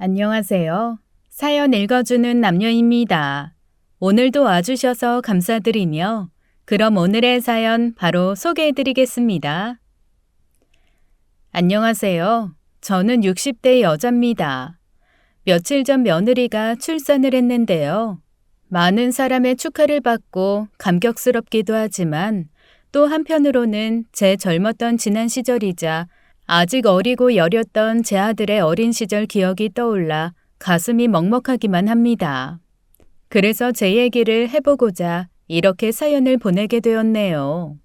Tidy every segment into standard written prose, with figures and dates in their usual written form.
안녕하세요. 사연 읽어주는 남녀입니다. 오늘도 와주셔서 감사드리며, 그럼 오늘의 사연 바로 소개해드리겠습니다. 안녕하세요. 저는 60대 여자입니다. 며칠 전 며느리가 출산을 했는데요. 많은 사람의 축하를 받고 감격스럽기도 하지만 또 한편으로는 제 젊었던 지난 시절이자 아직 어리고 여렸던 제 아들의 어린 시절 기억이 떠올라 가슴이 먹먹하기만 합니다. 그래서 제 얘기를 해보고자 이렇게 사연을 보내게 되었네요.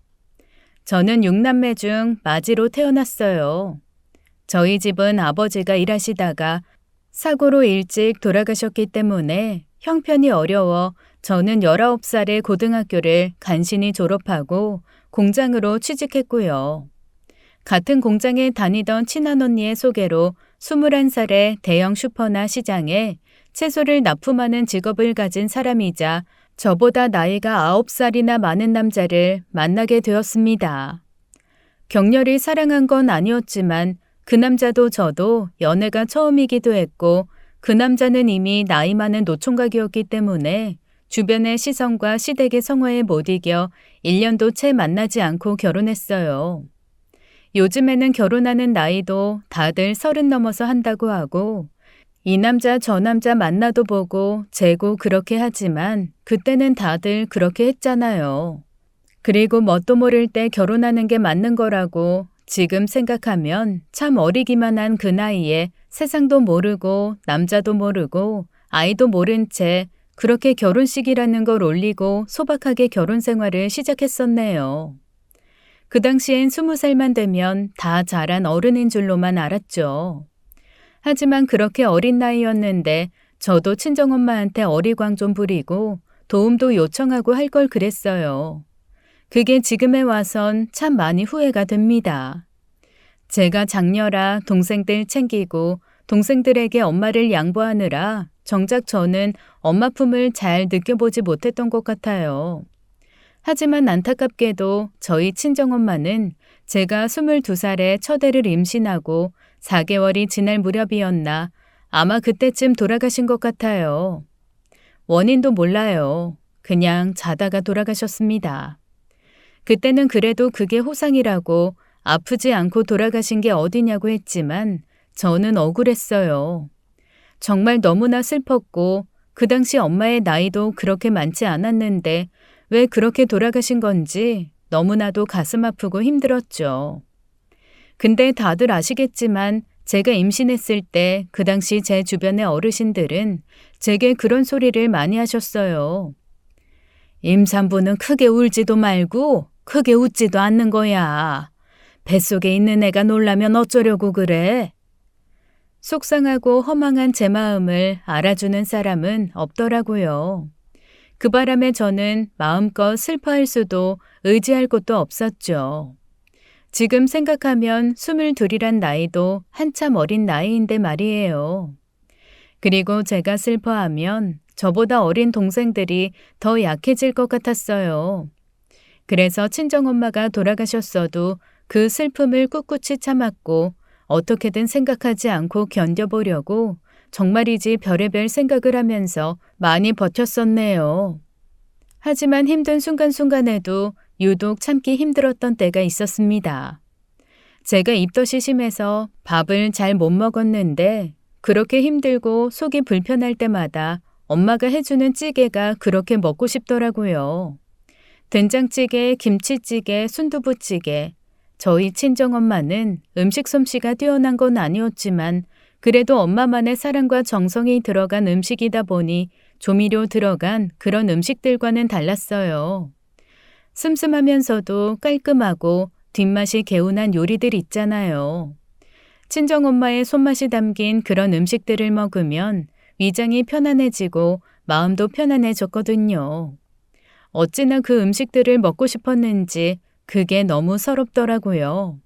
저는 6남매 중 마지로 태어났어요. 저희 집은 아버지가 일하시다가 사고로 일찍 돌아가셨기 때문에 형편이 어려워 저는 19살에 고등학교를 간신히 졸업하고 공장으로 취직했고요. 같은 공장에 다니던 친한언니의 소개로 21살에 대형 슈퍼나 시장에 채소를 납품하는 직업을 가진 사람이자 저보다 나이가 9살이나 많은 남자를 만나게 되었습니다. 격렬히 사랑한 건 아니었지만 그 남자도 저도 연애가 처음이기도 했고 그 남자는 이미 나이 많은 노총각이었기 때문에 주변의 시선과 시댁의 성화에 못 이겨 1년도 채 만나지 않고 결혼했어요. 요즘에는 결혼하는 나이도 다들 30 넘어서 한다고 하고 이 남자 저 남자 만나도 보고 재고 그렇게 하지만 그때는 다들 그렇게 했잖아요. 그리고 뭣도 모를 때 결혼하는 게 맞는 거라고 지금 생각하면 참 어리기만 한 그 나이에 세상도 모르고 남자도 모르고 아이도 모른 채 그렇게 결혼식이라는 걸 올리고 소박하게 결혼 생활을 시작했었네요. 그 당시엔 20살만 되면 다 자란 어른인 줄로만 알았죠. 하지만 그렇게 어린 나이였는데 저도 친정엄마한테 어리광 좀 부리고 도움도 요청하고 할 걸 그랬어요. 그게 지금에 와선 참 많이 후회가 됩니다. 제가 장녀라 동생들 챙기고 동생들에게 엄마를 양보하느라 정작 저는 엄마 품을 잘 느껴보지 못했던 것 같아요. 하지만 안타깝게도 저희 친정엄마는 제가 22살에 첫애를 임신하고 4개월이 지날 무렵이었나 아마 그때쯤 돌아가신 것 같아요. 원인도 몰라요. 그냥 자다가 돌아가셨습니다. 그때는 그래도 그게 호상이라고 아프지 않고 돌아가신 게 어디냐고 했지만 저는 억울했어요. 정말 너무나 슬펐고 그 당시 엄마의 나이도 그렇게 많지 않았는데 왜 그렇게 돌아가신 건지 너무나도 가슴 아프고 힘들었죠. 근데 다들 아시겠지만 제가 임신했을 때 그 당시 제 주변의 어르신들은 제게 그런 소리를 많이 하셨어요. 임산부는 크게 울지도 말고 크게 웃지도 않는 거야. 뱃속에 있는 애가 놀라면 어쩌려고 그래? 속상하고 허망한 제 마음을 알아주는 사람은 없더라고요. 그 바람에 저는 마음껏 슬퍼할 수도 의지할 곳도 없었죠. 지금 생각하면 22이란 나이도 한참 어린 나이인데 말이에요. 그리고 제가 슬퍼하면 저보다 어린 동생들이 더 약해질 것 같았어요. 그래서 친정엄마가 돌아가셨어도 그 슬픔을 꿋꿋이 참았고 어떻게든 생각하지 않고 견뎌보려고 정말이지 별의별 생각을 하면서 많이 버텼었네요. 하지만 힘든 순간순간에도 유독 참기 힘들었던 때가 있었습니다. 제가 입덧이 심해서 밥을 잘 못 먹었는데 그렇게 힘들고 속이 불편할 때마다 엄마가 해주는 찌개가 그렇게 먹고 싶더라고요. 된장찌개, 김치찌개, 순두부찌개. 저희 친정엄마는 음식 솜씨가 뛰어난 건 아니었지만 그래도 엄마만의 사랑과 정성이 들어간 음식이다 보니 조미료 들어간 그런 음식들과는 달랐어요. 슴슴하면서도 깔끔하고 뒷맛이 개운한 요리들 있잖아요. 친정엄마의 손맛이 담긴 그런 음식들을 먹으면 위장이 편안해지고 마음도 편안해졌거든요. 어찌나 그 음식들을 먹고 싶었는지 그게 너무 서럽더라고요.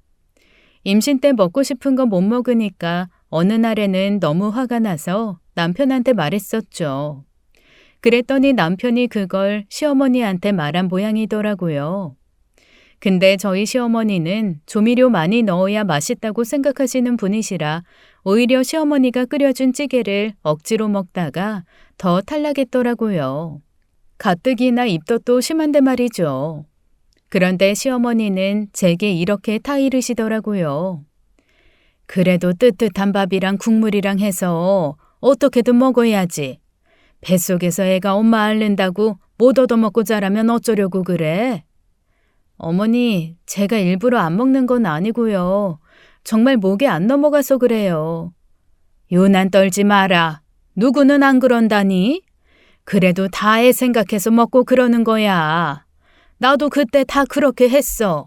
임신 때 먹고 싶은 거 못 먹으니까 어느 날에는 너무 화가 나서 남편한테 말했었죠. 그랬더니 남편이 그걸 시어머니한테 말한 모양이더라고요. 근데 저희 시어머니는 조미료 많이 넣어야 맛있다고 생각하시는 분이시라 오히려 시어머니가 끓여준 찌개를 억지로 먹다가 더 탈락했더라고요. 가뜩이나 입덧도 심한데 말이죠. 그런데 시어머니는 제게 이렇게 타이르시더라고요. 그래도 뜨뜻한 밥이랑 국물이랑 해서 어떻게든 먹어야지. 뱃속에서 애가 엄마 앓는다고 못 얻어먹고 자라면 어쩌려고 그래? 어머니, 제가 일부러 안 먹는 건 아니고요. 정말 목에 안 넘어가서 그래요. 유난 떨지 마라. 누구는 안 그런다니? 그래도 다 애 생각해서 먹고 그러는 거야. 나도 그때 다 그렇게 했어.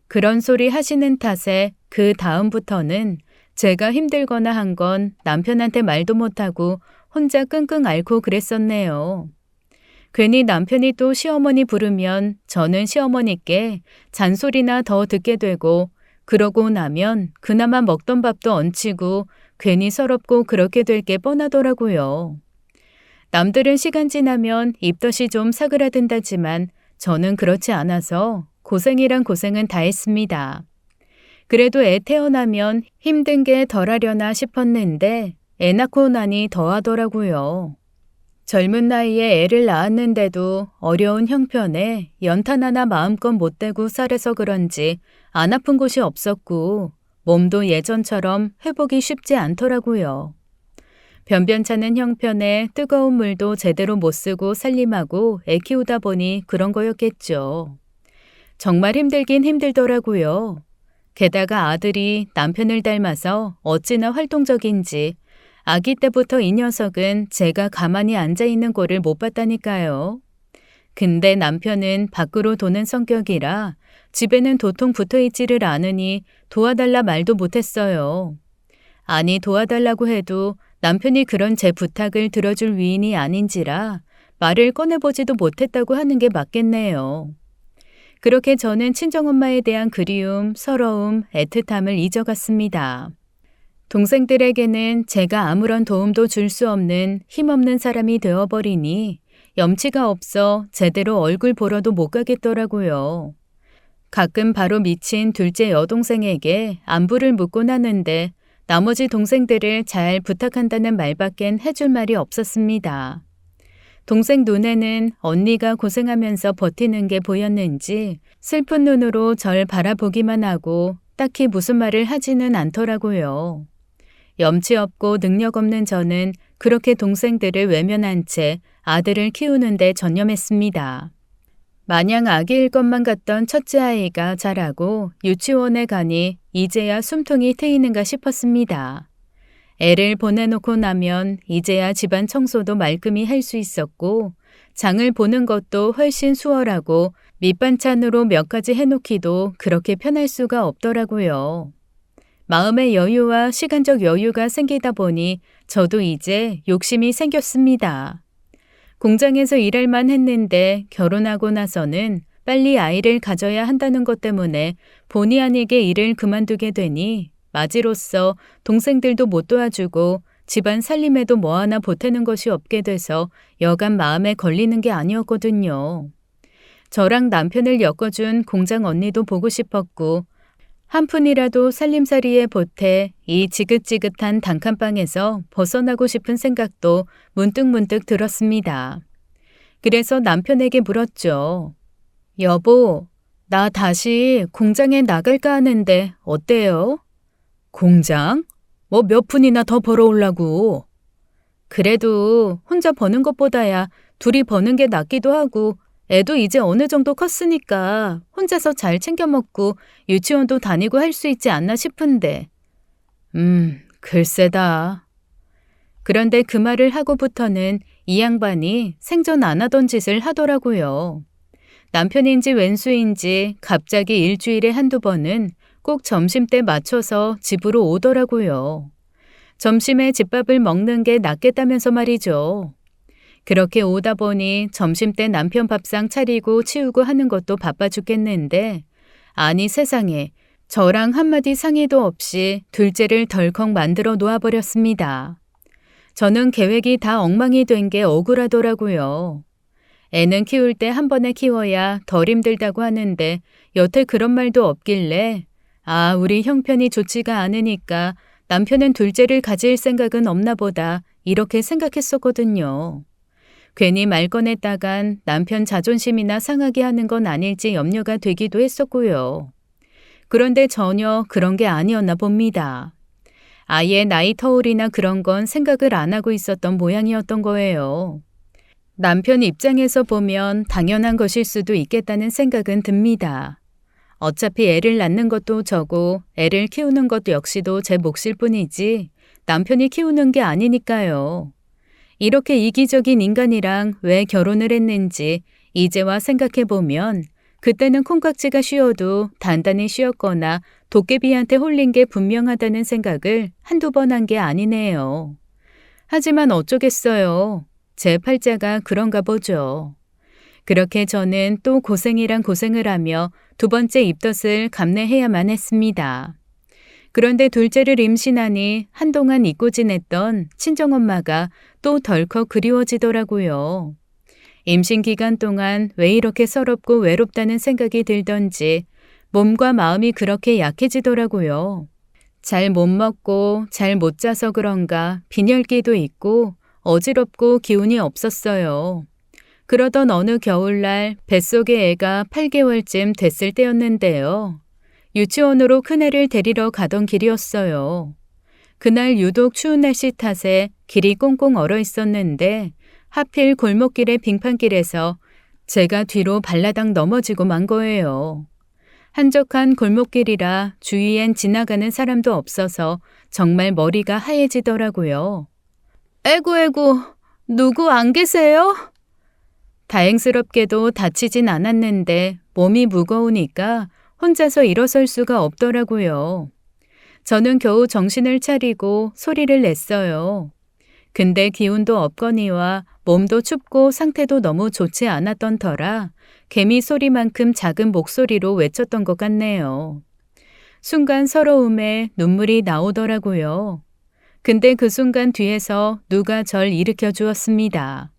그런 소리 하시는 탓에 그 다음부터는 제가 힘들거나 한 건 남편한테 말도 못하고 혼자 끙끙 앓고 그랬었네요. 괜히 남편이 또 시어머니 부르면 저는 시어머니께 잔소리나 더 듣게 되고 그러고 나면 그나마 먹던 밥도 얹히고 괜히 서럽고 그렇게 될 게 뻔하더라고요. 남들은 시간 지나면 입덧이 좀 사그라든다지만 저는 그렇지 않아서 고생이란 고생은 다 했습니다. 그래도 애 태어나면 힘든 게 덜하려나 싶었는데 애 낳고 나니 더하더라고요. 젊은 나이에 애를 낳았는데도 어려운 형편에 연탄 하나 마음껏 못 대고 살아서 그런지 안 아픈 곳이 없었고 몸도 예전처럼 회복이 쉽지 않더라고요. 변변찮은 형편에 뜨거운 물도 제대로 못 쓰고 살림하고 애 키우다 보니 그런 거였겠죠. 정말 힘들긴 힘들더라고요. 게다가 아들이 남편을 닮아서 어찌나 활동적인지 아기 때부터 이 녀석은 제가 가만히 앉아있는 꼴을 못 봤다니까요. 근데 남편은 밖으로 도는 성격이라 집에는 도통 붙어있지를 않으니 도와달라 말도 못했어요. 아니 도와달라고 해도 남편이 그런 제 부탁을 들어줄 위인이 아닌지라 말을 꺼내보지도 못했다고 하는 게 맞겠네요. 그렇게 저는 친정엄마에 대한 그리움, 서러움, 애틋함을 잊어갔습니다. 동생들에게는 제가 아무런 도움도 줄 수 없는 힘없는 사람이 되어버리니 염치가 없어 제대로 얼굴 보러도 못 가겠더라고요. 가끔 바로 미친 둘째 여동생에게 안부를 묻곤 하는데 나머지 동생들을 잘 부탁한다는 말밖엔 해줄 말이 없었습니다. 동생 눈에는 언니가 고생하면서 버티는 게 보였는지 슬픈 눈으로 절 바라보기만 하고 딱히 무슨 말을 하지는 않더라고요. 염치 없고 능력 없는 저는 그렇게 동생들을 외면한 채 아들을 키우는데 전념했습니다. 마냥 아기일 것만 같던 첫째 아이가 자라고 유치원에 가니 이제야 숨통이 트이는가 싶었습니다. 애를 보내놓고 나면 이제야 집안 청소도 말끔히 할 수 있었고 장을 보는 것도 훨씬 수월하고 밑반찬으로 몇 가지 해놓기도 그렇게 편할 수가 없더라고요. 마음의 여유와 시간적 여유가 생기다 보니 저도 이제 욕심이 생겼습니다. 공장에서 일할만 했는데 결혼하고 나서는 빨리 아이를 가져야 한다는 것 때문에 본의 아니게 일을 그만두게 되니 맞이로써 동생들도 못 도와주고 집안 살림에도 뭐 하나 보태는 것이 없게 돼서 여간 마음에 걸리는 게 아니었거든요. 저랑 남편을 엮어준 공장 언니도 보고 싶었고 한 푼이라도 살림살이에 보태 이 지긋지긋한 단칸방에서 벗어나고 싶은 생각도 문득문득 들었습니다. 그래서 남편에게 물었죠. 여보, 나 다시 공장에 나갈까 하는데 어때요? 공장? 뭐 몇 푼이나 더 벌어오려고. 그래도 혼자 버는 것보다야 둘이 버는 게 낫기도 하고 애도 이제 어느 정도 컸으니까 혼자서 잘 챙겨 먹고 유치원도 다니고 할 수 있지 않나 싶은데. 글쎄다. 그런데 그 말을 하고부터는 이 양반이 생전 안 하던 짓을 하더라고요. 남편인지 왼수인지 갑자기 일주일에 한두 번은 꼭 점심때 맞춰서 집으로 오더라고요. 점심에 집밥을 먹는 게 낫겠다면서 말이죠. 그렇게 오다 보니 점심때 남편 밥상 차리고 치우고 하는 것도 바빠 죽겠는데 아니 세상에 저랑 한마디 상의도 없이 둘째를 덜컥 만들어 놓아버렸습니다. 저는 계획이 다 엉망이 된 게 억울하더라고요. 애는 키울 때 한 번에 키워야 덜 힘들다고 하는데 여태 그런 말도 없길래 아 우리 형편이 좋지가 않으니까 남편은 둘째를 가질 생각은 없나 보다 이렇게 생각했었거든요. 괜히 말 꺼냈다간 남편 자존심이나 상하게 하는 건 아닐지 염려가 되기도 했었고요. 그런데 전혀 그런 게 아니었나 봅니다. 아예 나이 터울이나 그런 건 생각을 안 하고 있었던 모양이었던 거예요. 남편 입장에서 보면 당연한 것일 수도 있겠다는 생각은 듭니다. 어차피 애를 낳는 것도 저고 애를 키우는 것도 역시도 제 몫일 뿐이지 남편이 키우는 게 아니니까요. 이렇게 이기적인 인간이랑 왜 결혼을 했는지 이제와 생각해보면 그때는 콩깍지가 휘어도 단단히 휘었거나 도깨비한테 홀린 게 분명하다는 생각을 한두 번 한 게 아니네요. 하지만 어쩌겠어요. 제 팔자가 그런가 보죠. 그렇게 저는 또 고생이란 고생을 하며 두 번째 입덧을 감내해야만 했습니다. 그런데 둘째를 임신하니 한동안 잊고 지냈던 친정엄마가 또 덜컥 그리워지더라고요. 임신 기간 동안 왜 이렇게 서럽고 외롭다는 생각이 들던지 몸과 마음이 그렇게 약해지더라고요. 잘 못 먹고 잘 못 자서 그런가 빈혈기도 있고 어지럽고 기운이 없었어요. 그러던 어느 겨울날 뱃속의 애가 8개월쯤 됐을 때였는데요. 유치원으로 큰애를 데리러 가던 길이었어요. 그날 유독 추운 날씨 탓에 길이 꽁꽁 얼어 있었는데 하필 골목길의 빙판길에서 제가 뒤로 발라당 넘어지고 만 거예요. 한적한 골목길이라 주위엔 지나가는 사람도 없어서 정말 머리가 하얘지더라고요. 에구, 누구 안 계세요? 다행스럽게도 다치진 않았는데 몸이 무거우니까 혼자서 일어설 수가 없더라고요. 저는 겨우 정신을 차리고 소리를 냈어요. 근데 기운도 없거니와 몸도 춥고 상태도 너무 좋지 않았던 터라 개미 소리만큼 작은 목소리로 외쳤던 것 같네요. 순간 서러움에 눈물이 나오더라고요. 근데 그 순간 뒤에서 누가 절 일으켜 주었습니다.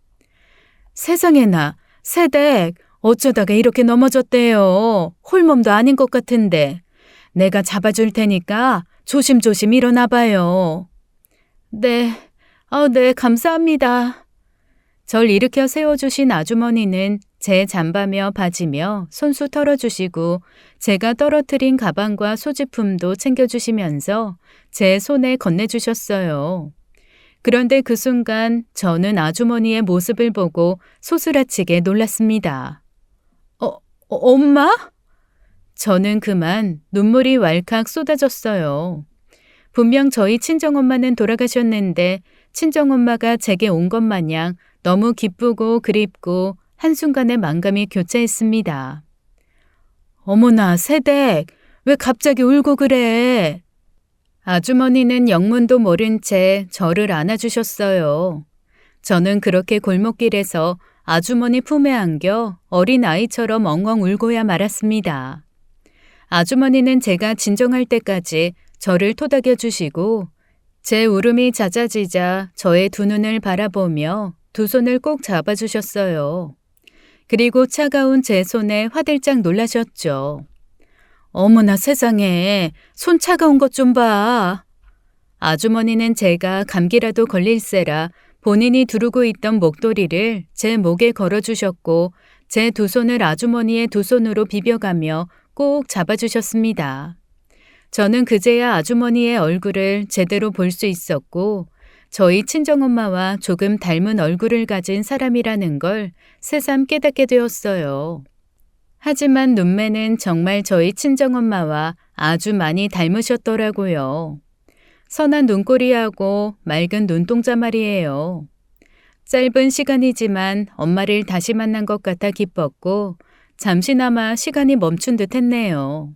세상에나, 새댁, 어쩌다가 이렇게 넘어졌대요. 홀몸도 아닌 것 같은데. 내가 잡아줄 테니까 조심조심 일어나 봐요. 네, 네, 감사합니다. 절 일으켜 세워주신 아주머니는 제 잠바며 바지며 손수 털어주시고 제가 떨어뜨린 가방과 소지품도 챙겨주시면서 제 손에 건네주셨어요. 그런데 그 순간 저는 아주머니의 모습을 보고 소스라치게 놀랐습니다. 엄마? 저는 그만 눈물이 왈칵 쏟아졌어요. 분명 저희 친정엄마는 돌아가셨는데 친정엄마가 제게 온 것 마냥 너무 기쁘고 그립고 한순간에 만감이 교차했습니다. 어머나, 새댁, 왜 갑자기 울고 그래? 아주머니는 영문도 모른 채 저를 안아주셨어요. 저는 그렇게 골목길에서 아주머니 품에 안겨 어린 아이처럼 엉엉 울고야 말았습니다. 아주머니는 제가 진정할 때까지 저를 토닥여 주시고 제 울음이 잦아지자 저의 두 눈을 바라보며 두 손을 꼭 잡아주셨어요. 그리고 차가운 제 손에 화들짝 놀라셨죠. 어머나 세상에, 손 차가운 것 좀 봐. 아주머니는 제가 감기라도 걸릴세라 본인이 두르고 있던 목도리를 제 목에 걸어주셨고 제 두 손을 아주머니의 두 손으로 비벼가며 꼭 잡아주셨습니다. 저는 그제야 아주머니의 얼굴을 제대로 볼 수 있었고 저희 친정엄마와 조금 닮은 얼굴을 가진 사람이라는 걸 새삼 깨닫게 되었어요. 하지만 눈매는 정말 저희 친정엄마와 아주 많이 닮으셨더라고요. 선한 눈꼬리하고 맑은 눈동자 말이에요. 짧은 시간이지만 엄마를 다시 만난 것 같아 기뻤고 잠시나마 시간이 멈춘 듯 했네요.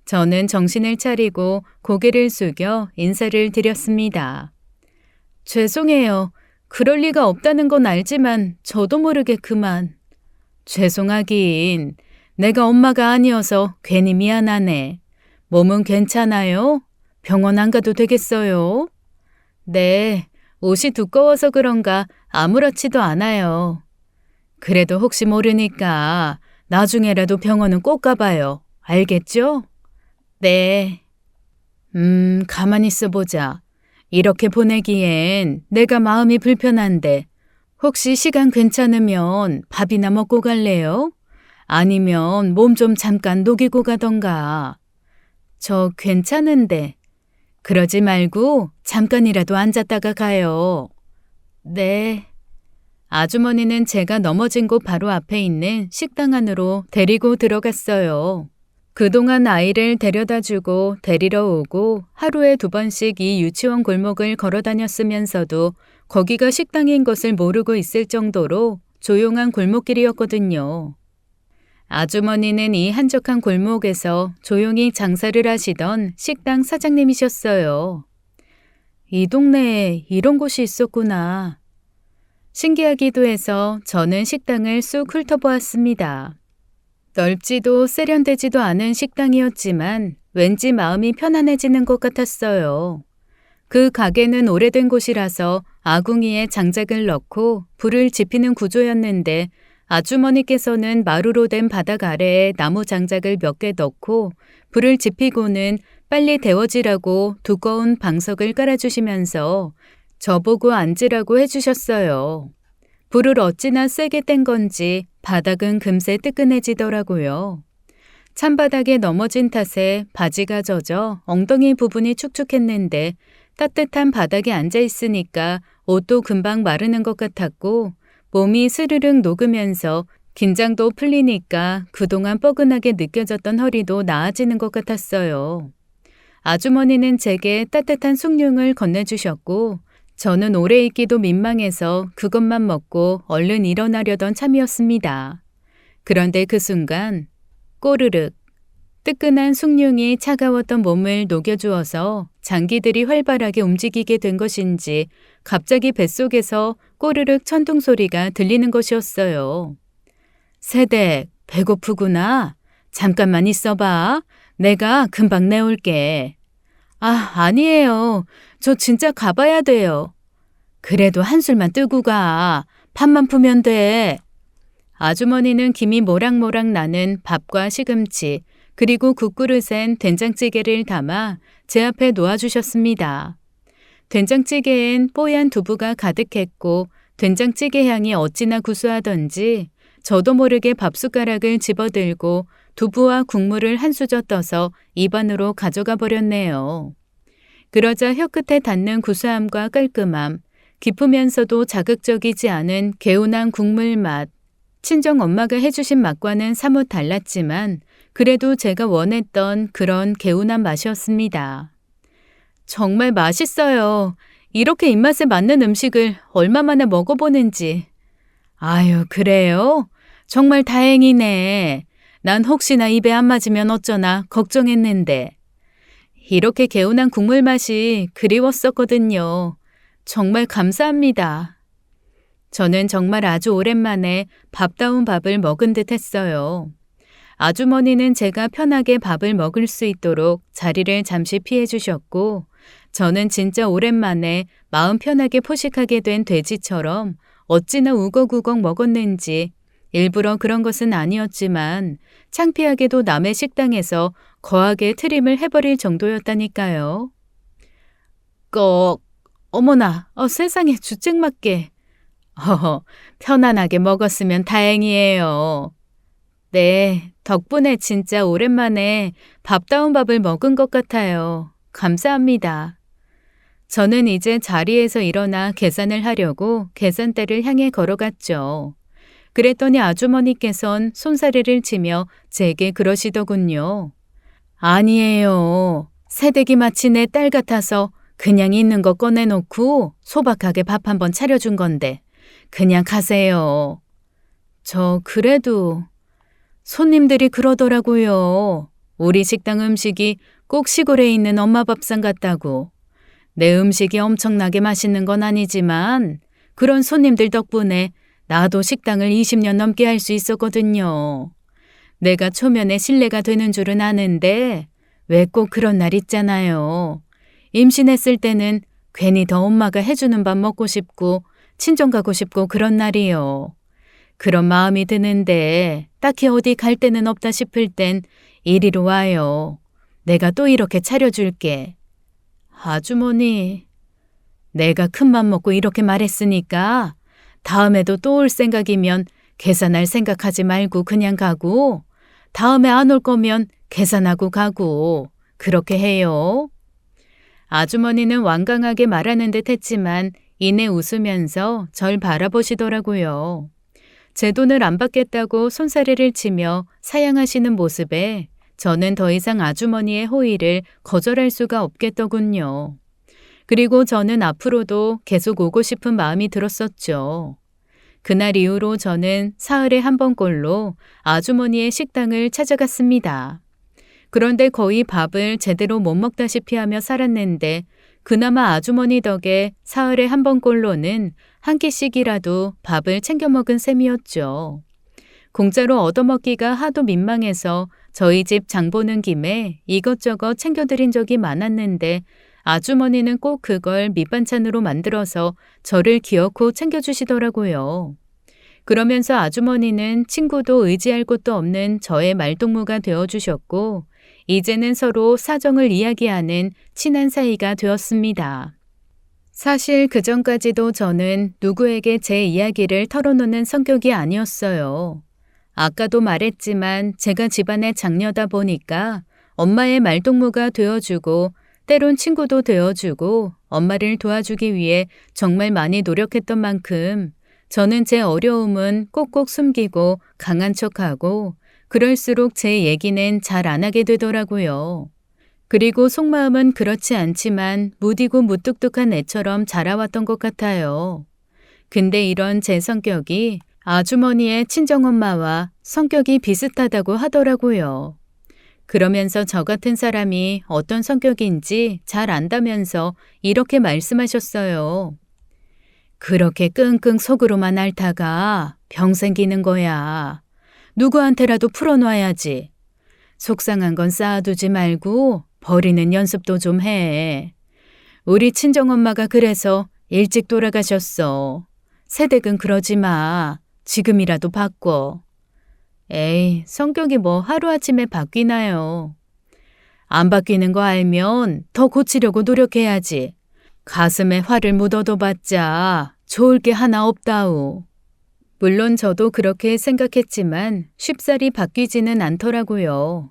저는 정신을 차리고 고개를 숙여 인사를 드렸습니다. 죄송해요. 그럴 리가 없다는 건 알지만 저도 모르게 그만. 죄송하긴. 내가 엄마가 아니어서 괜히 미안하네. 몸은 괜찮아요? 병원 안 가도 되겠어요? 네, 옷이 두꺼워서 그런가 아무렇지도 않아요. 그래도 혹시 모르니까 나중에라도 병원은 꼭 가봐요. 알겠죠? 네. 가만히 있어 보자. 이렇게 보내기엔 내가 마음이 불편한데 혹시 시간 괜찮으면 밥이나 먹고 갈래요? 아니면 몸 좀 잠깐 녹이고 가던가. 저 괜찮은데. 그러지 말고 잠깐이라도 앉았다가 가요. 네. 아주머니는 제가 넘어진 곳 바로 앞에 있는 식당 안으로 데리고 들어갔어요. 그동안 아이를 데려다 주고 데리러 오고 하루에 2번씩 이 유치원 골목을 걸어 다녔으면서도 거기가 식당인 것을 모르고 있을 정도로 조용한 골목길이었거든요. 아주머니는 이 한적한 골목에서 조용히 장사를 하시던 식당 사장님이셨어요. 이 동네에 이런 곳이 있었구나. 신기하기도 해서 저는 식당을 쑥 훑어보았습니다. 넓지도 세련되지도 않은 식당이었지만 왠지 마음이 편안해지는 것 같았어요. 그 가게는 오래된 곳이라서 아궁이에 장작을 넣고 불을 지피는 구조였는데 아주머니께서는 마루로 된 바닥 아래에 나무 장작을 몇 개 넣고 불을 지피고는 빨리 데워지라고 두꺼운 방석을 깔아주시면서 저보고 앉으라고 해주셨어요. 불을 어찌나 세게 뗀 건지 바닥은 금세 뜨끈해지더라고요. 찬바닥에 넘어진 탓에 바지가 젖어 엉덩이 부분이 축축했는데 따뜻한 바닥에 앉아 있으니까 옷도 금방 마르는 것 같았고 몸이 스르륵 녹으면서 긴장도 풀리니까 그동안 뻐근하게 느껴졌던 허리도 나아지는 것 같았어요. 아주머니는 제게 따뜻한 숭늉을 건네주셨고 저는 오래 있기도 민망해서 그것만 먹고 얼른 일어나려던 참이었습니다. 그런데 그 순간 꼬르륵 뜨끈한 숭늉이 차가웠던 몸을 녹여주어서 장기들이 활발하게 움직이게 된 것인지 갑자기 뱃속에서 꼬르륵 천둥 소리가 들리는 것이었어요. 세댁, 배고프구나. 잠깐만 있어봐. 내가 금방 내올게. 아니에요. 저 진짜 가봐야 돼요. 그래도 한술만 뜨고 가. 밥만 푸면 돼. 아주머니는 김이 모락모락 나는 밥과 시금치 그리고 국그릇엔 된장찌개를 담아 제 앞에 놓아주셨습니다. 된장찌개엔 뽀얀 두부가 가득했고 된장찌개 향이 어찌나 구수하던지 저도 모르게 밥숟가락을 집어들고 두부와 국물을 한 수저 떠서 입안으로 가져가 버렸네요. 그러자 혀끝에 닿는 구수함과 깔끔함, 깊으면서도 자극적이지 않은 개운한 국물 맛, 친정 엄마가 해주신 맛과는 사뭇 달랐지만 그래도 제가 원했던 그런 개운한 맛이었습니다. 정말 맛있어요. 이렇게 입맛에 맞는 음식을 얼마만에 먹어보는지. 아유, 그래요? 정말 다행이네. 난 혹시나 입에 안 맞으면 어쩌나 걱정했는데. 이렇게 개운한 국물 맛이 그리웠었거든요. 정말 감사합니다. 저는 정말 아주 오랜만에 밥다운 밥을 먹은 듯 했어요. 아주머니는 제가 편하게 밥을 먹을 수 있도록 자리를 잠시 피해 주셨고 저는 진짜 오랜만에 마음 편하게 포식하게 된 돼지처럼 어찌나 우걱우걱 먹었는지 일부러 그런 것은 아니었지만 창피하게도 남의 식당에서 거하게 트림을 해버릴 정도였다니까요. 꺽! 어머나! 세상에 주책맞게! 편안하게 먹었으면 다행이에요. 네, 덕분에 진짜 오랜만에 밥다운 밥을 먹은 것 같아요. 감사합니다. 저는 이제 자리에서 일어나 계산을 하려고 계산대를 향해 걸어갔죠. 그랬더니 아주머니께선 손사래를 치며 제게 그러시더군요. 아니에요. 새댁이 마치 내 딸 같아서 그냥 있는 거 꺼내놓고 소박하게 밥 한번 차려준 건데 그냥 가세요. 저 그래도 손님들이 그러더라고요. 우리 식당 음식이 꼭 시골에 있는 엄마 밥상 같다고. 내 음식이 엄청나게 맛있는 건 아니지만 그런 손님들 덕분에 나도 식당을 20년 넘게 할 수 있었거든요. 내가 초면에 신뢰가 되는 줄은 아는데 왜 꼭 그런 날 있잖아요. 임신했을 때는 괜히 더 엄마가 해주는 밥 먹고 싶고 친정 가고 싶고 그런 날이요. 그런 마음이 드는데 딱히 어디 갈 데는 없다 싶을 땐 이리로 와요. 내가 또 이렇게 차려줄게. 아주머니, 내가 큰맘 먹고 이렇게 말했으니까 다음에도 또 올 생각이면 계산할 생각하지 말고 그냥 가고 다음에 안 올 거면 계산하고 가고 그렇게 해요. 아주머니는 완강하게 말하는 듯 했지만 이내 웃으면서 절 바라보시더라고요. 제 돈을 안 받겠다고 손사래를 치며 사양하시는 모습에 저는 더 이상 아주머니의 호의를 거절할 수가 없겠더군요. 그리고 저는 앞으로도 계속 오고 싶은 마음이 들었었죠. 그날 이후로 저는 사흘에 한 번꼴로 아주머니의 식당을 찾아갔습니다. 그런데 거의 밥을 제대로 못 먹다시피 하며 살았는데 그나마 아주머니 덕에 사흘에 한 번꼴로는 한 끼씩이라도 밥을 챙겨 먹은 셈이었죠. 공짜로 얻어먹기가 하도 민망해서 저희 집 장 보는 김에 이것저것 챙겨드린 적이 많았는데 아주머니는 꼭 그걸 밑반찬으로 만들어서 저를 기어코 챙겨주시더라고요. 그러면서 아주머니는 친구도 의지할 곳도 없는 저의 말동무가 되어주셨고 이제는 서로 사정을 이야기하는 친한 사이가 되었습니다. 사실 그전까지도 저는 누구에게 제 이야기를 털어놓는 성격이 아니었어요. 아까도 말했지만 제가 집안의 장녀다 보니까 엄마의 말동무가 되어주고 때론 친구도 되어주고 엄마를 도와주기 위해 정말 많이 노력했던 만큼 저는 제 어려움은 꼭꼭 숨기고 강한 척하고 그럴수록 제 얘기는 잘 안 하게 되더라고요. 그리고 속마음은 그렇지 않지만 무디고 무뚝뚝한 애처럼 자라왔던 것 같아요. 근데 이런 제 성격이 아주머니의 친정엄마와 성격이 비슷하다고 하더라고요. 그러면서 저 같은 사람이 어떤 성격인지 잘 안다면서 이렇게 말씀하셨어요. 그렇게 끙끙 속으로만 앓다가 병 생기는 거야. 누구한테라도 풀어놔야지. 속상한 건 쌓아두지 말고 버리는 연습도 좀 해. 우리 친정엄마가 그래서 일찍 돌아가셨어. 새댁은 그러지 마. 지금이라도 바꿔. 에이, 성격이 뭐 하루아침에 바뀌나요. 안 바뀌는 거 알면 더 고치려고 노력해야지. 가슴에 화를 묻어둬봤자 좋을 게 하나 없다오. 물론 저도 그렇게 생각했지만 쉽사리 바뀌지는 않더라고요.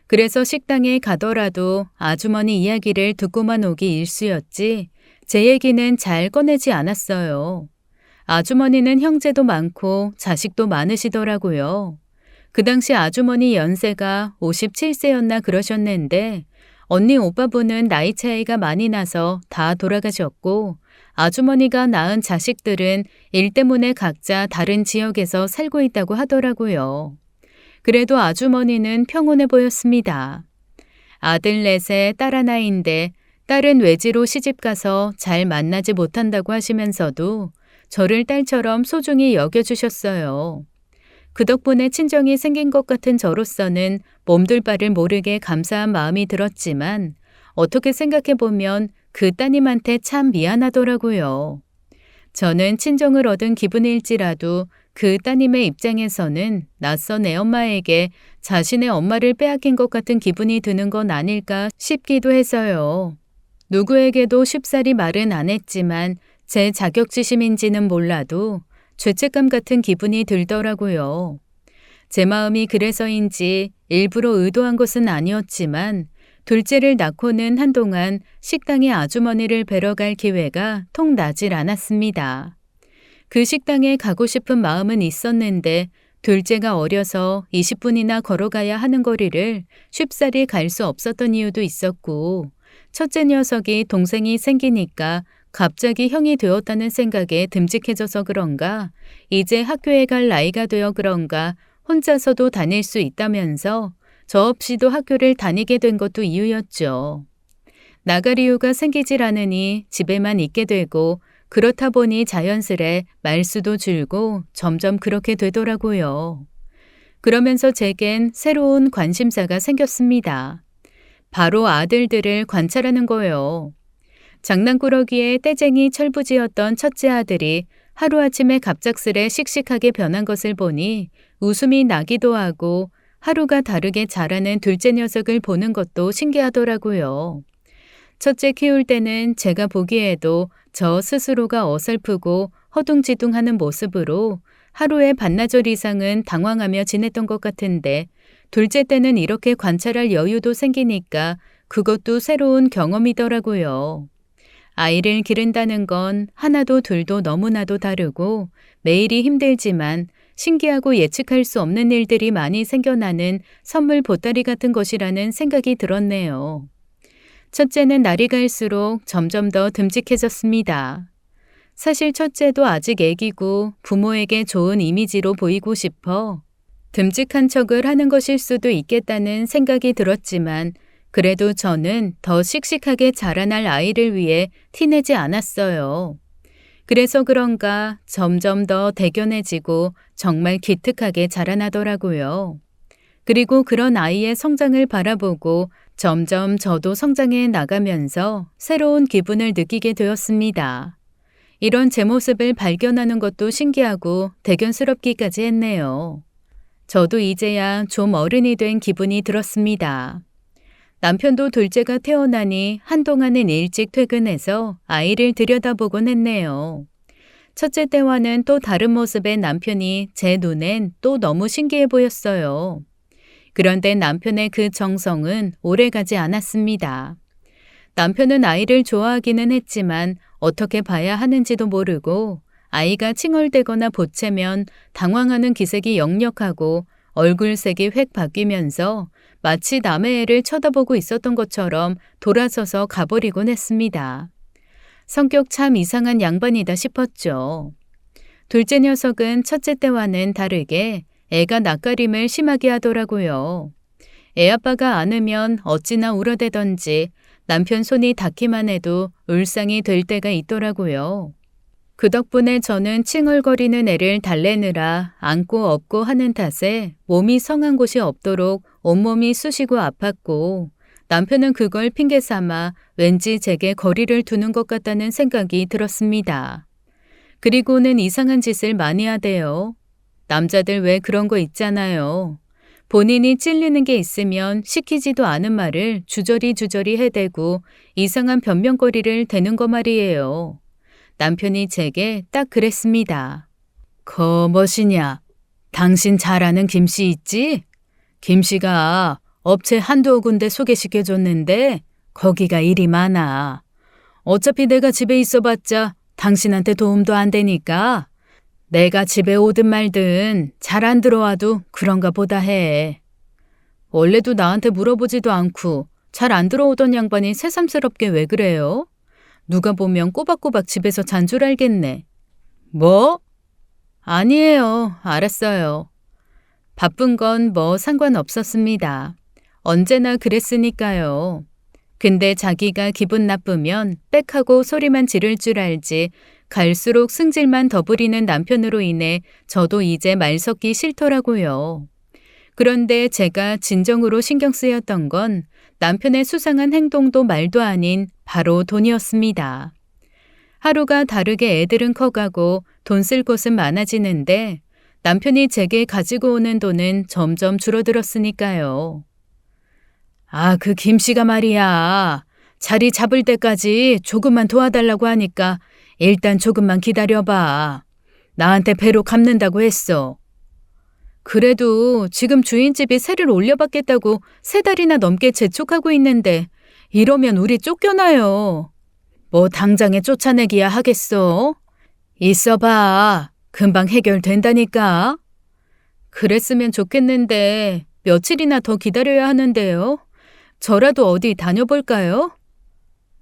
그래서 식당에 가더라도 아주머니 이야기를 듣고만 오기 일쑤였지 제 얘기는 잘 꺼내지 않았어요. 아주머니는 형제도 많고 자식도 많으시더라고요. 그 당시 아주머니 연세가 57세였나 그러셨는데 언니 오빠분은 나이 차이가 많이 나서 다 돌아가셨고 아주머니가 낳은 자식들은 일 때문에 각자 다른 지역에서 살고 있다고 하더라고요. 그래도 아주머니는 평온해 보였습니다. 아들 넷에 딸 하나인데 딸은 외지로 시집가서 잘 만나지 못한다고 하시면서도 저를 딸처럼 소중히 여겨주셨어요. 그 덕분에 친정이 생긴 것 같은 저로서는 몸둘 바를 모르게 감사한 마음이 들었지만 어떻게 생각해보면 그 따님한테 참 미안하더라고요. 저는 친정을 얻은 기분일지라도 그 따님의 입장에서는 낯선 애엄마에게 자신의 엄마를 빼앗긴 것 같은 기분이 드는 건 아닐까 싶기도 해서요. 누구에게도 쉽사리 말은 안 했지만 제 자격지심인지는 몰라도 죄책감 같은 기분이 들더라고요. 제 마음이 그래서인지 일부러 의도한 것은 아니었지만 둘째를 낳고는 한동안 식당에 아주머니를 뵈러 갈 기회가 통 나질 않았습니다. 그 식당에 가고 싶은 마음은 있었는데 둘째가 어려서 20분이나 걸어가야 하는 거리를 쉽사리 갈 수 없었던 이유도 있었고 첫째 녀석이 동생이 생기니까 갑자기 형이 되었다는 생각에 듬직해져서 그런가 이제 학교에 갈 나이가 되어 그런가 혼자서도 다닐 수 있다면서 저 없이도 학교를 다니게 된 것도 이유였죠. 나갈 이유가 생기질 않으니 집에만 있게 되고 그렇다 보니 자연스레 말수도 줄고 점점 그렇게 되더라고요. 그러면서 제겐 새로운 관심사가 생겼습니다. 바로 아들들을 관찰하는 거예요. 장난꾸러기에 떼쟁이 철부지였던 첫째 아들이 하루아침에 갑작스레 씩씩하게 변한 것을 보니 웃음이 나기도 하고 하루가 다르게 자라는 둘째 녀석을 보는 것도 신기하더라고요. 첫째 키울 때는 제가 보기에도 저 스스로가 어설프고 허둥지둥하는 모습으로 하루에 반나절 이상은 당황하며 지냈던 것 같은데 둘째 때는 이렇게 관찰할 여유도 생기니까 그것도 새로운 경험이더라고요. 아이를 기른다는 건 하나도 둘도 너무나도 다르고 매일이 힘들지만 신기하고 예측할 수 없는 일들이 많이 생겨나는 선물 보따리 같은 것이라는 생각이 들었네요. 첫째는 날이 갈수록 점점 더 듬직해졌습니다. 사실 첫째도 아직 애기고 부모에게 좋은 이미지로 보이고 싶어 듬직한 척을 하는 것일 수도 있겠다는 생각이 들었지만 그래도 저는 더 씩씩하게 자라날 아이를 위해 티내지 않았어요. 그래서 그런가 점점 더 대견해지고 정말 기특하게 자라나더라고요. 그리고 그런 아이의 성장을 바라보고 점점 저도 성장해 나가면서 새로운 기분을 느끼게 되었습니다. 이런 제 모습을 발견하는 것도 신기하고 대견스럽기까지 했네요. 저도 이제야 좀 어른이 된 기분이 들었습니다. 남편도 둘째가 태어나니 한동안은 일찍 퇴근해서 아이를 들여다보곤 했네요. 첫째 때와는 또 다른 모습의 남편이 제 눈엔 또 너무 신기해 보였어요. 그런데 남편의 그 정성은 오래가지 않았습니다. 남편은 아이를 좋아하기는 했지만 어떻게 봐야 하는지도 모르고 아이가 칭얼대거나 보채면 당황하는 기색이 역력하고 얼굴색이 획 바뀌면서 마치 남의 애를 쳐다보고 있었던 것처럼 돌아서서 가버리곤 했습니다. 성격 참 이상한 양반이다 싶었죠. 둘째 녀석은 첫째 때와는 다르게 애가 낯가림을 심하게 하더라고요. 애 아빠가 안으면 어찌나 울어대던지 남편 손이 닿기만 해도 울상이 될 때가 있더라고요. 그 덕분에 저는 칭얼거리는 애를 달래느라 안고 업고 하는 탓에 몸이 성한 곳이 없도록 온몸이 쑤시고 아팠고 남편은 그걸 핑계 삼아 왠지 제게 거리를 두는 것 같다는 생각이 들었습니다. 그리고는 이상한 짓을 많이 하대요. 남자들 왜 그런 거 있잖아요. 본인이 찔리는 게 있으면 시키지도 않은 말을 주저리 해대고 이상한 변명거리를 대는 거 말이에요. 남편이 제게 딱 그랬습니다. 멋이냐? 당신 잘 아는 김씨 있지? 김씨가 업체 한두 군데 소개시켜줬는데 거기가 일이 많아. 어차피 내가 집에 있어봤자 당신한테 도움도 안 되니까 내가 집에 오든 말든 잘 안 들어와도 그런가 보다 해. 원래도 나한테 물어보지도 않고 잘 안 들어오던 양반이 새삼스럽게 왜 그래요? 누가 보면 꼬박꼬박 집에서 잔 줄 알겠네. 뭐? 아니에요. 알았어요. 바쁜 건 뭐 상관없었습니다. 언제나 그랬으니까요. 근데 자기가 기분 나쁘면 빽하고 소리만 지를 줄 알지 갈수록 승질만 더 부리는 남편으로 인해 저도 이제 말 섞기 싫더라고요. 그런데 제가 진정으로 신경 쓰였던 건 남편의 수상한 행동도 말도 아닌 바로 돈이었습니다. 하루가 다르게 애들은 커가고 돈 쓸 곳은 많아지는데 남편이 제게 가지고 오는 돈은 점점 줄어들었으니까요. 그 김씨가 말이야. 자리 잡을 때까지 조금만 도와달라고 하니까 일단 조금만 기다려봐. 나한테 배로 갚는다고 했어. 그래도 지금 주인집이 세를 올려받겠다고 3달이나 넘게 재촉하고 있는데 이러면 우리 쫓겨나요. 뭐 당장에 쫓아내기야 하겠어? 있어봐. 금방 해결된다니까. 그랬으면 좋겠는데 며칠이나 더 기다려야 하는데요. 저라도 어디 다녀볼까요?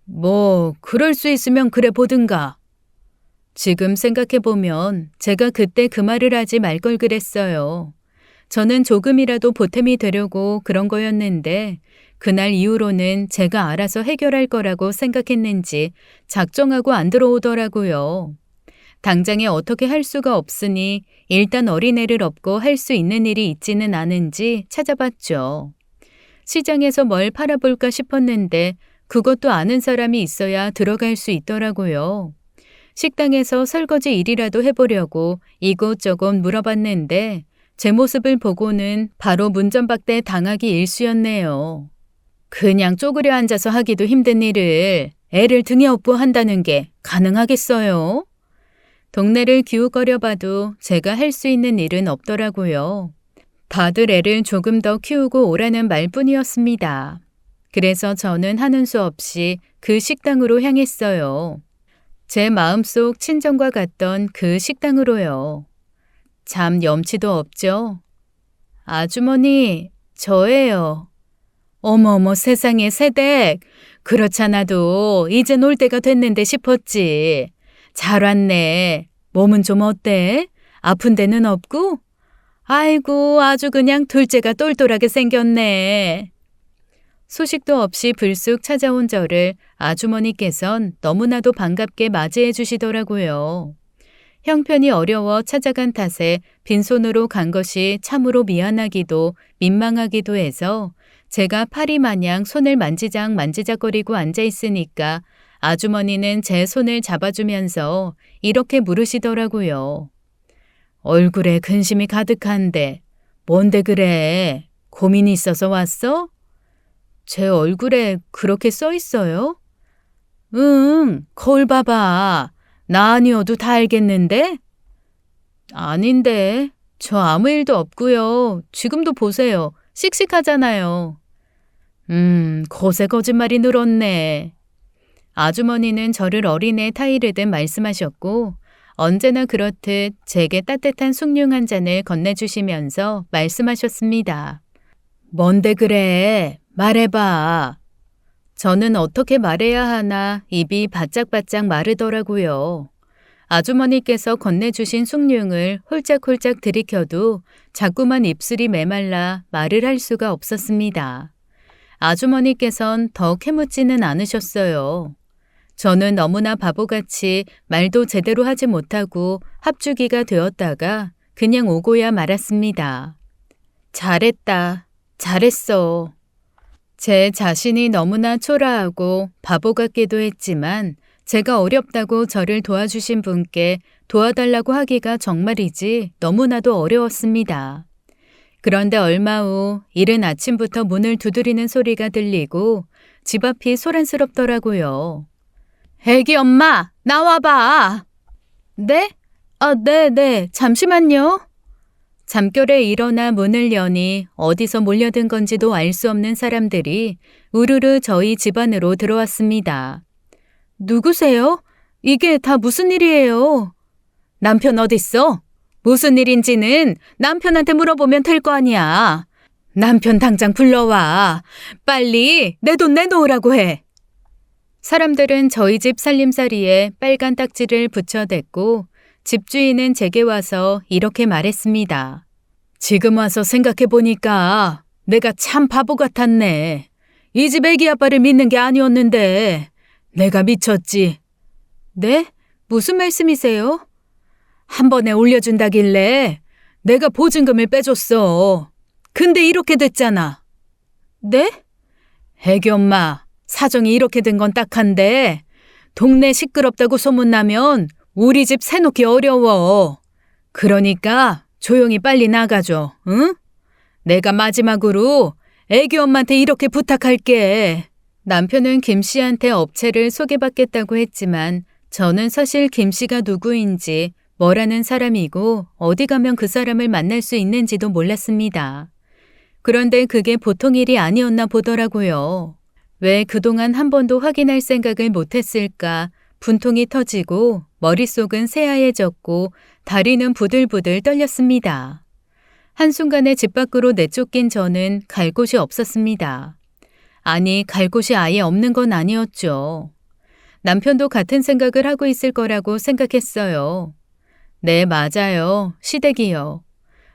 뭐 그럴 수 있으면 그래 보든가. 지금 생각해보면 제가 그때 그 말을 하지 말 걸 그랬어요. 저는 조금이라도 보탬이 되려고 그런 거였는데 그날 이후로는 제가 알아서 해결할 거라고 생각했는지 작정하고 안 들어오더라고요. 당장에 어떻게 할 수가 없으니 일단 어린애를 업고 할 수 있는 일이 있지는 않은지 찾아봤죠. 시장에서 뭘 팔아볼까 싶었는데 그것도 아는 사람이 있어야 들어갈 수 있더라고요. 식당에서 설거지 일이라도 해보려고 이곳저곳 물어봤는데 제 모습을 보고는 바로 문전박대 당하기 일쑤였네요. 그냥 쪼그려 앉아서 하기도 힘든 일을 애를 등에 업고 한다는 게 가능하겠어요? 동네를 기웃거려봐도 제가 할 수 있는 일은 없더라고요. 다들 애를 조금 더 키우고 오라는 말뿐이었습니다. 그래서 저는 하는 수 없이 그 식당으로 향했어요. 제 마음속 친정과 같던 그 식당으로요. 참 염치도 없죠? 아주머니, 저예요. 어머어머 세상에 새댁. 그렇잖아도 이제 놀 때가 됐는데 싶었지. 잘 왔네. 몸은 좀 어때? 아픈 데는 없고? 아이고 아주 그냥 둘째가 똘똘하게 생겼네. 소식도 없이 불쑥 찾아온 저를 아주머니께선 너무나도 반갑게 맞이해 주시더라고요. 형편이 어려워 찾아간 탓에 빈손으로 간 것이 참으로 미안하기도 민망하기도 해서 제가 파리마냥 손을 만지작거리고 앉아 있으니까 아주머니는 제 손을 잡아주면서 이렇게 물으시더라고요. 얼굴에 근심이 가득한데 뭔데 그래? 고민이 있어서 왔어? 제 얼굴에 그렇게 써 있어요? 응, 거울 봐봐. 나 아니어도 다 알겠는데? 아닌데, 저 아무 일도 없고요. 지금도 보세요. 씩씩하잖아요. 거세 거짓말이 늘었네. 아주머니는 저를 어린애 타이르듯 말씀하셨고 언제나 그렇듯 제게 따뜻한 숭늉 한 잔을 건네주시면서 말씀하셨습니다. 뭔데 그래? 말해봐. 저는 어떻게 말해야 하나 입이 바짝바짝 마르더라고요. 아주머니께서 건네주신 숭늉을 홀짝홀짝 들이켜도 자꾸만 입술이 메말라 말을 할 수가 없었습니다. 아주머니께선 더 캐묻지는 않으셨어요. 저는 너무나 바보같이 말도 제대로 하지 못하고 합주기가 되었다가 그냥 오고야 말았습니다. 잘했다. 잘했어. 제 자신이 너무나 초라하고 바보 같기도 했지만 제가 어렵다고 저를 도와주신 분께 도와달라고 하기가 정말이지 너무나도 어려웠습니다. 그런데 얼마 후 이른 아침부터 문을 두드리는 소리가 들리고 집 앞이 소란스럽더라고요. 애기 엄마, 나와봐. 네? 네, 잠시만요. 잠결에 일어나 문을 여니 어디서 몰려든 건지도 알 수 없는 사람들이 우르르 저희 집 안으로 들어왔습니다. 누구세요? 이게 다 무슨 일이에요? 남편 어딨어? 무슨 일인지는 남편한테 물어보면 될 거 아니야. 남편 당장 불러와. 빨리 내 돈 내놓으라고 해. 사람들은 저희 집 살림살이에 빨간 딱지를 붙여댔고 집주인은 제게 와서 이렇게 말했습니다. 지금 와서 생각해보니까 내가 참 바보 같았네. 이 집 애기 아빠를 믿는 게 아니었는데 내가 미쳤지. 네? 무슨 말씀이세요? 한 번에 올려준다길래 내가 보증금을 빼줬어. 근데 이렇게 됐잖아. 네? 애기 엄마, 사정이 이렇게 된 건 딱한데 동네 시끄럽다고 소문나면 우리 집 새놓기 어려워. 그러니까 조용히 빨리 나가줘, 응? 내가 마지막으로 애기 엄마한테 이렇게 부탁할게. 남편은 김 씨한테 업체를 소개받겠다고 했지만 저는 사실 김 씨가 누구인지 뭐라는 사람이고 어디 가면 그 사람을 만날 수 있는지도 몰랐습니다. 그런데 그게 보통 일이 아니었나 보더라고요. 왜 그동안 한 번도 확인할 생각을 못했을까 분통이 터지고 머릿속은 새하얘졌고 다리는 부들부들 떨렸습니다. 한순간에 집 밖으로 내쫓긴 저는 갈 곳이 없었습니다. 아니, 갈 곳이 아예 없는 건 아니었죠. 남편도 같은 생각을 하고 있을 거라고 생각했어요. 네, 맞아요. 시댁이요.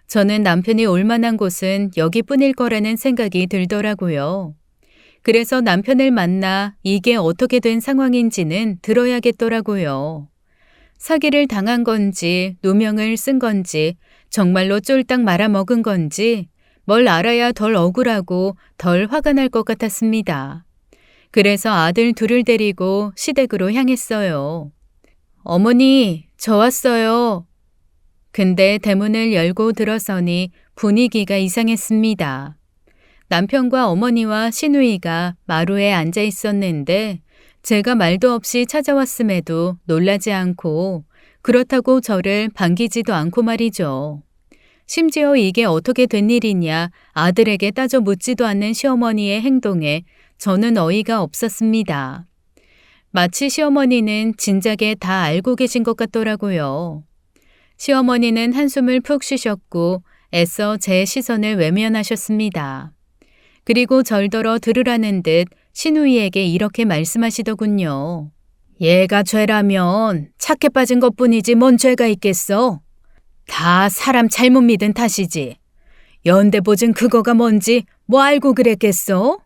저는 남편이 올 만한 곳은 여기뿐일 거라는 생각이 들더라고요. 그래서 남편을 만나 이게 어떻게 된 상황인지는 들어야겠더라고요. 사기를 당한 건지 누명을 쓴 건지 정말로 쫄딱 말아먹은 건지 뭘 알아야 덜 억울하고 덜 화가 날 것 같았습니다. 그래서 아들 둘을 데리고 시댁으로 향했어요. 어머니, 저 왔어요. 근데 대문을 열고 들어서니 분위기가 이상했습니다. 남편과 어머니와 시누이가 마루에 앉아 있었는데 제가 말도 없이 찾아왔음에도 놀라지 않고 그렇다고 저를 반기지도 않고 말이죠. 심지어 이게 어떻게 된 일이냐 아들에게 따져 묻지도 않는 시어머니의 행동에 저는 어이가 없었습니다. 마치 시어머니는 진작에 다 알고 계신 것 같더라고요. 시어머니는 한숨을 푹 쉬셨고 애써 제 시선을 외면하셨습니다. 그리고 절더러 들으라는 듯 시누이에게 이렇게 말씀하시더군요. 얘가 죄라면 착해 빠진 것뿐이지 뭔 죄가 있겠어? 다 사람 잘못 믿은 탓이지. 연대보증 그거가 뭔지 뭐 알고 그랬겠어?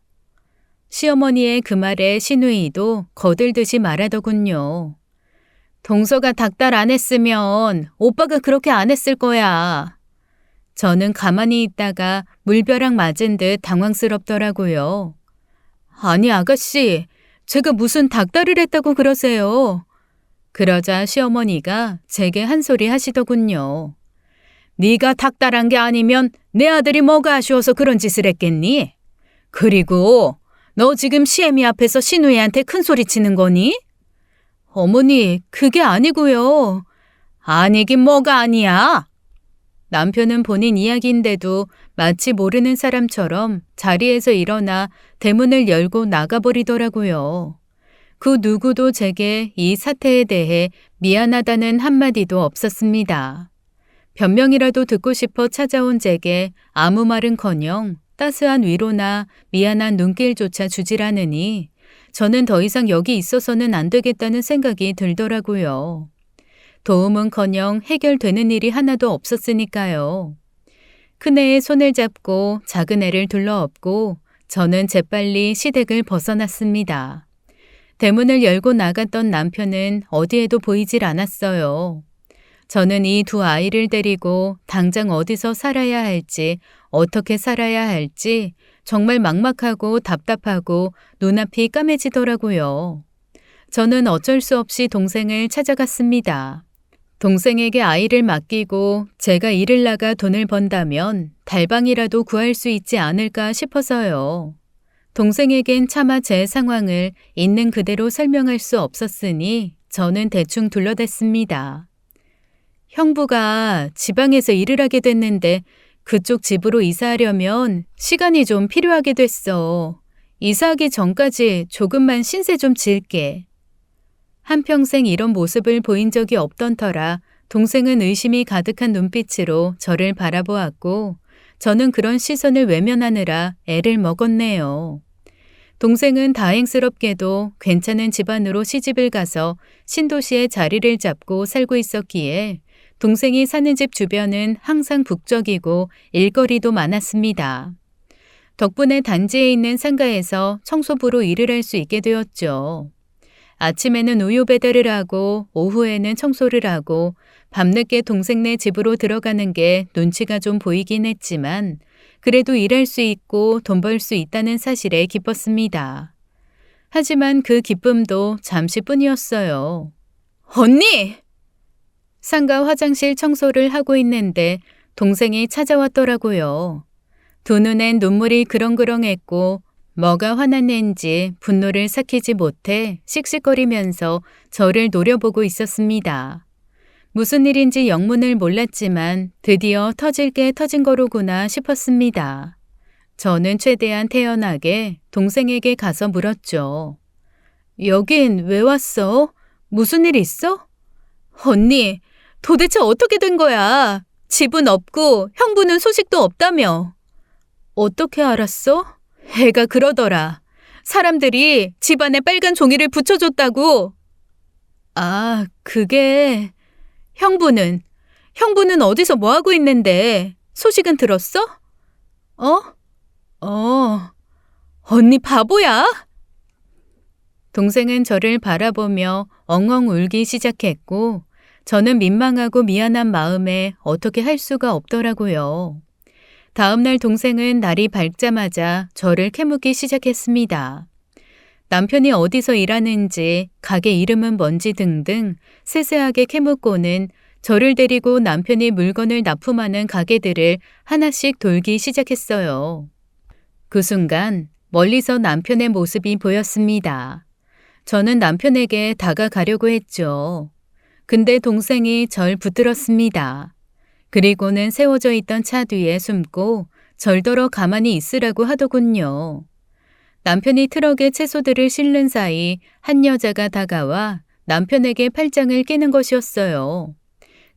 시어머니의 그 말에 시누이도 거들듯이 말하더군요. 동서가 닭달 안 했으면 오빠가 그렇게 안 했을 거야. 저는 가만히 있다가 물벼락 맞은 듯 당황스럽더라고요. 아니 아가씨, 제가 무슨 닭달을 했다고 그러세요? 그러자 시어머니가 제게 한 소리 하시더군요. 네가 닭달한 게 아니면 내 아들이 뭐가 아쉬워서 그런 짓을 했겠니? 그리고 너 지금 시애미 앞에서 시누이한테 큰 소리 치는 거니? 어머니, 그게 아니고요. 아니긴 뭐가 아니야. 남편은 본인 이야기인데도 마치 모르는 사람처럼 자리에서 일어나 대문을 열고 나가버리더라고요. 그 누구도 제게 이 사태에 대해 미안하다는 한마디도 없었습니다. 변명이라도 듣고 싶어 찾아온 제게 아무 말은커녕 따스한 위로나 미안한 눈길조차 주질 않으니 저는 더 이상 여기 있어서는 안 되겠다는 생각이 들더라고요. 도움은커녕 해결되는 일이 하나도 없었으니까요. 큰애의 손을 잡고 작은 애를 둘러엎고 저는 재빨리 시댁을 벗어났습니다. 대문을 열고 나갔던 남편은 어디에도 보이질 않았어요. 저는 이 두 아이를 데리고 당장 어디서 살아야 할지, 어떻게 살아야 할지 정말 막막하고 답답하고 눈앞이 까매지더라고요. 저는 어쩔 수 없이 동생을 찾아갔습니다. 동생에게 아이를 맡기고 제가 일을 나가 돈을 번다면 달방이라도 구할 수 있지 않을까 싶어서요. 동생에겐 차마 제 상황을 있는 그대로 설명할 수 없었으니 저는 대충 둘러댔습니다. 형부가 지방에서 일을 하게 됐는데 그쪽 집으로 이사하려면 시간이 좀 필요하게 됐어. 이사하기 전까지 조금만 신세 좀 질게. 한평생 이런 모습을 보인 적이 없던 터라 동생은 의심이 가득한 눈빛으로 저를 바라보았고 저는 그런 시선을 외면하느라 애를 먹었네요. 동생은 다행스럽게도 괜찮은 집안으로 시집을 가서 신도시에 자리를 잡고 살고 있었기에 동생이 사는 집 주변은 항상 북적이고 일거리도 많았습니다. 덕분에 단지에 있는 상가에서 청소부로 일을 할 수 있게 되었죠. 아침에는 우유 배달을 하고 오후에는 청소를 하고 밤늦게 동생네 집으로 들어가는 게 눈치가 좀 보이긴 했지만 그래도 일할 수 있고 돈 벌 수 있다는 사실에 기뻤습니다. 하지만 그 기쁨도 잠시뿐이었어요. 언니! 상가 화장실 청소를 하고 있는데 동생이 찾아왔더라고요. 두 눈엔 눈물이 그렁그렁했고 뭐가 화났는지 분노를 삭히지 못해 씩씩거리면서 저를 노려보고 있었습니다. 무슨 일인지 영문을 몰랐지만 드디어 터질 게 터진 거로구나 싶었습니다. 저는 최대한 태연하게 동생에게 가서 물었죠. 여긴 왜 왔어? 무슨 일 있어? 언니, 도대체 어떻게 된 거야? 집은 없고 형부는 소식도 없다며. 어떻게 알았어? 애가 그러더라. 사람들이 집안에 빨간 종이를 붙여줬다고. 아, 그게... 형부는 어디서 뭐 하고 있는데 소식은 들었어? 언니 바보야? 동생은 저를 바라보며 엉엉 울기 시작했고 저는 민망하고 미안한 마음에 어떻게 할 수가 없더라고요. 다음 날 동생은 날이 밝자마자 저를 캐묻기 시작했습니다. 남편이 어디서 일하는지, 가게 이름은 뭔지 등등 세세하게 캐묻고는 저를 데리고 남편이 물건을 납품하는 가게들을 하나씩 돌기 시작했어요. 그 순간 멀리서 남편의 모습이 보였습니다. 저는 남편에게 다가가려고 했죠. 근데 동생이 절 붙들었습니다. 그리고는 세워져 있던 차 뒤에 숨고 절더러 가만히 있으라고 하더군요. 남편이 트럭에 채소들을 실는 사이 한 여자가 다가와 남편에게 팔짱을 끼는 것이었어요.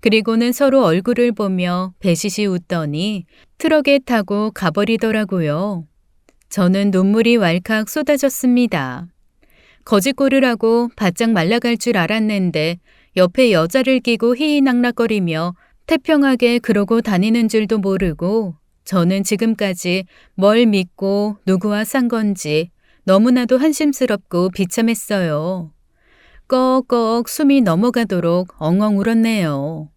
그리고는 서로 얼굴을 보며 배시시 웃더니 트럭에 타고 가버리더라고요. 저는 눈물이 왈칵 쏟아졌습니다. 거짓골을 하고 바짝 말라갈 줄 알았는데 옆에 여자를 끼고 희희낙낙거리며 태평하게 그러고 다니는 줄도 모르고 저는 지금까지 뭘 믿고 누구와 산 건지 너무나도 한심스럽고 비참했어요. 꺽꺽 숨이 넘어가도록 엉엉 울었네요.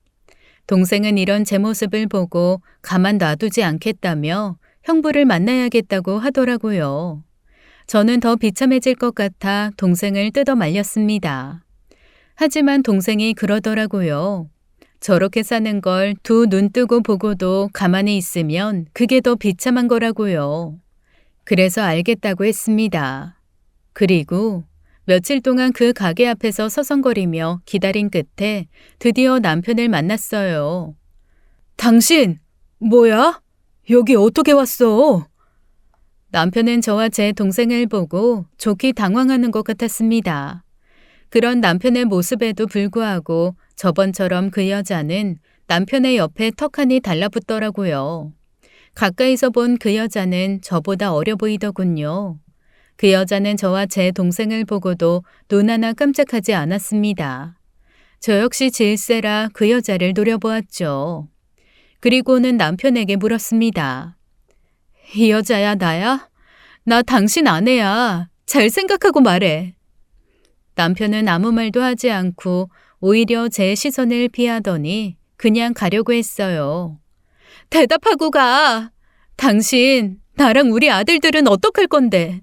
동생은 이런 제 모습을 보고 가만 놔두지 않겠다며 형부를 만나야겠다고 하더라고요. 저는 더 비참해질 것 같아 동생을 뜯어 말렸습니다. 하지만 동생이 그러더라고요. 저렇게 사는 걸 두 눈 뜨고 보고도 가만히 있으면 그게 더 비참한 거라고요. 그래서 알겠다고 했습니다. 그리고 며칠 동안 그 가게 앞에서 서성거리며 기다린 끝에 드디어 남편을 만났어요. 당신, 뭐야? 여기 어떻게 왔어? 남편은 저와 제 동생을 보고 좋게 당황하는 것 같았습니다. 그런 남편의 모습에도 불구하고 저번처럼 그 여자는 남편의 옆에 턱하니 달라붙더라고요. 가까이서 본 그 여자는 저보다 어려 보이더군요. 그 여자는 저와 제 동생을 보고도 눈 하나 깜짝하지 않았습니다. 저 역시 질세라 그 여자를 노려보았죠. 그리고는 남편에게 물었습니다. 이 여자야 나야? 나 당신 아내야. 잘 생각하고 말해. 남편은 아무 말도 하지 않고 오히려 제 시선을 피하더니 그냥 가려고 했어요. 대답하고 가. 당신, 나랑 우리 아들들은 어떡할 건데?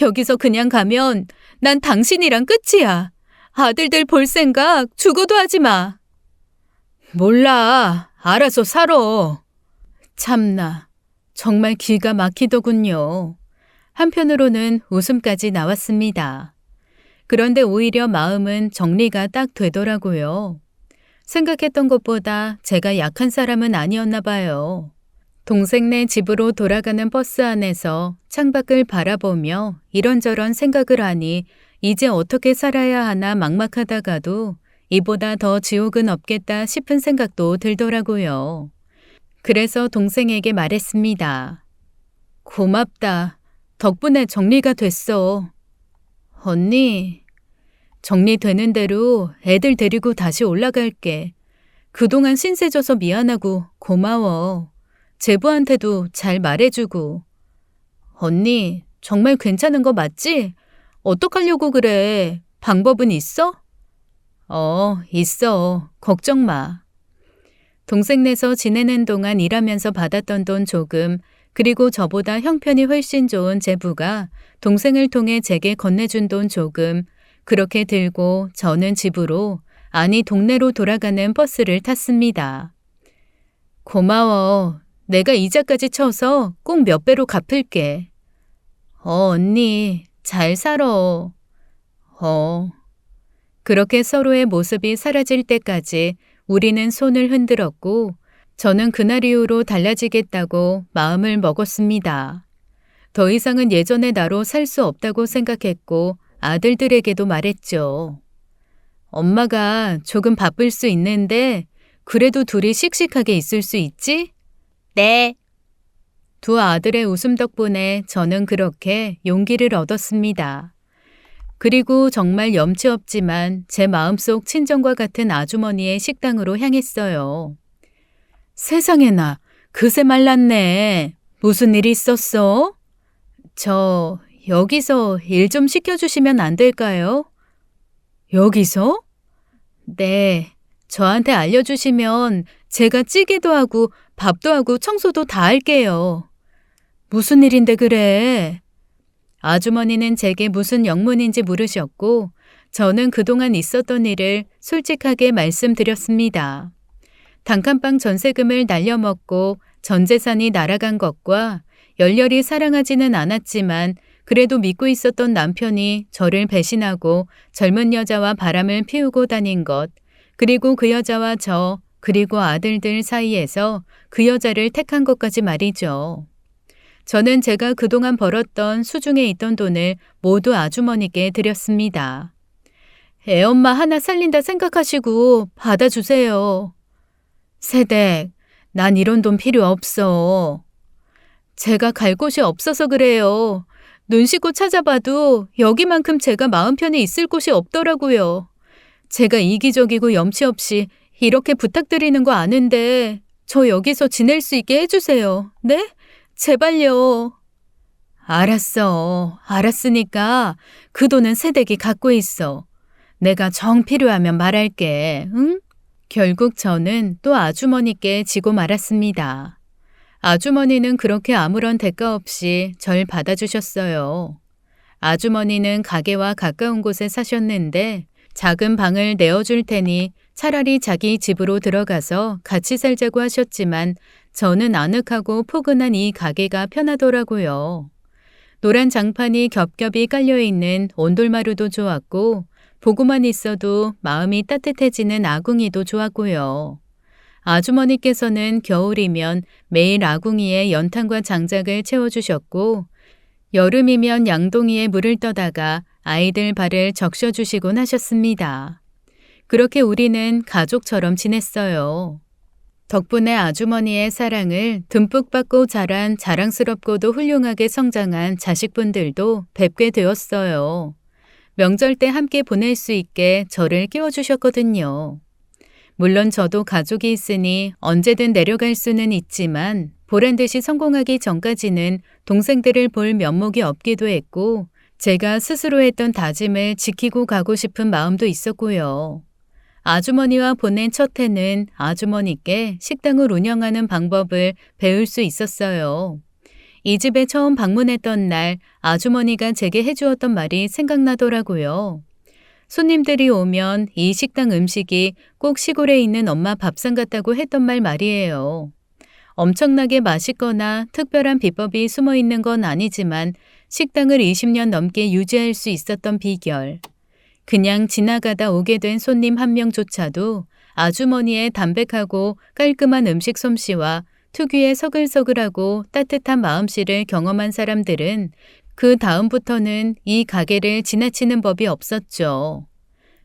여기서 그냥 가면 난 당신이랑 끝이야. 아들들 볼 생각 죽어도 하지 마. 몰라. 알아서 살아. 참나. 정말 기가 막히더군요. 한편으로는 웃음까지 나왔습니다. 그런데 오히려 마음은 정리가 딱 되더라고요. 생각했던 것보다 제가 약한 사람은 아니었나 봐요. 동생네 집으로 돌아가는 버스 안에서 창밖을 바라보며 이런저런 생각을 하니 이제 어떻게 살아야 하나 막막하다가도 이보다 더 지옥은 없겠다 싶은 생각도 들더라고요. 그래서 동생에게 말했습니다. 고맙다. 덕분에 정리가 됐어. 언니, 정리되는 대로 애들 데리고 다시 올라갈게. 그동안 신세져서 미안하고 고마워. 제부한테도 잘 말해주고. 언니, 정말 괜찮은 거 맞지? 어떡하려고 그래? 방법은 있어? 있어. 걱정 마. 동생네서 지내는 동안 일하면서 받았던 돈 조금, 그리고 저보다 형편이 훨씬 좋은 제부가 동생을 통해 제게 건네준 돈 조금, 그렇게 들고 저는 집으로, 아니 동네로 돌아가는 버스를 탔습니다. 고마워. 내가 이자까지 쳐서 꼭 몇 배로 갚을게. 언니, 잘 살아. 그렇게 서로의 모습이 사라질 때까지 우리는 손을 흔들었고 저는 그날 이후로 달라지겠다고 마음을 먹었습니다. 더 이상은 예전의 나로 살 수 없다고 생각했고 아들들에게도 말했죠. 엄마가 조금 바쁠 수 있는데 그래도 둘이 씩씩하게 있을 수 있지? 네. 두 아들의 웃음 덕분에 저는 그렇게 용기를 얻었습니다. 그리고 정말 염치 없지만 제 마음속 친정과 같은 아주머니의 식당으로 향했어요. 세상에나, 그새 말랐네. 무슨 일 있었어? 저 여기서 일 좀 시켜주시면 안 될까요? 여기서? 네, 저한테 알려주시면 제가 찌개도 하고 밥도 하고 청소도 다 할게요. 무슨 일인데 그래? 아주머니는 제게 무슨 영문인지 물으셨고 저는 그동안 있었던 일을 솔직하게 말씀드렸습니다. 단칸방 전세금을 날려먹고 전 재산이 날아간 것과 열렬히 사랑하지는 않았지만 그래도 믿고 있었던 남편이 저를 배신하고 젊은 여자와 바람을 피우고 다닌 것, 그리고 그 여자와 저, 그리고 아들들 사이에서 그 여자를 택한 것까지 말이죠. 저는 제가 그동안 벌었던 수중에 있던 돈을 모두 아주머니께 드렸습니다. 애엄마 하나 살린다 생각하시고 받아주세요. 세댁, 난 이런 돈 필요 없어. 제가 갈 곳이 없어서 그래요. 눈 씻고 찾아봐도 여기만큼 제가 마음 편히 있을 곳이 없더라고요. 제가 이기적이고 염치 없이 이렇게 부탁드리는 거 아는데 저 여기서 지낼 수 있게 해주세요. 네? 제발요. 알았으니까 그 돈은 세댁이 갖고 있어. 내가 정 필요하면 말할게. 응? 결국 저는 또 아주머니께 지고 말았습니다. 아주머니는 그렇게 아무런 대가 없이 절 받아주셨어요. 아주머니는 가게와 가까운 곳에 사셨는데 작은 방을 내어줄 테니 차라리 자기 집으로 들어가서 같이 살자고 하셨지만 저는 아늑하고 포근한 이 가게가 편하더라고요. 노란 장판이 겹겹이 깔려있는 온돌마루도 좋았고 보고만 있어도 마음이 따뜻해지는 아궁이도 좋았고요. 아주머니께서는 겨울이면 매일 아궁이에 연탄과 장작을 채워주셨고 여름이면 양동이에 물을 떠다가 아이들 발을 적셔주시곤 하셨습니다. 그렇게 우리는 가족처럼 지냈어요. 덕분에 아주머니의 사랑을 듬뿍 받고 자란 자랑스럽고도 훌륭하게 성장한 자식분들도 뵙게 되었어요. 명절 때 함께 보낼 수 있게 저를 끼워주셨거든요. 물론 저도 가족이 있으니 언제든 내려갈 수는 있지만 보란 듯이 성공하기 전까지는 동생들을 볼 면목이 없기도 했고 제가 스스로 했던 다짐을 지키고 가고 싶은 마음도 있었고요. 아주머니와 보낸 첫 해는 아주머니께 식당을 운영하는 방법을 배울 수 있었어요. 이 집에 처음 방문했던 날 아주머니가 제게 해주었던 말이 생각나더라고요. 손님들이 오면 이 식당 음식이 꼭 시골에 있는 엄마 밥상 같다고 했던 말 말이에요. 엄청나게 맛있거나 특별한 비법이 숨어 있는 건 아니지만 식당을 20년 넘게 유지할 수 있었던 비결. 그냥 지나가다 오게 된 손님 한 명조차도 아주머니의 담백하고 깔끔한 음식 솜씨와 특유의 서글서글하고 따뜻한 마음씨를 경험한 사람들은 그 다음부터는 이 가게를 지나치는 법이 없었죠.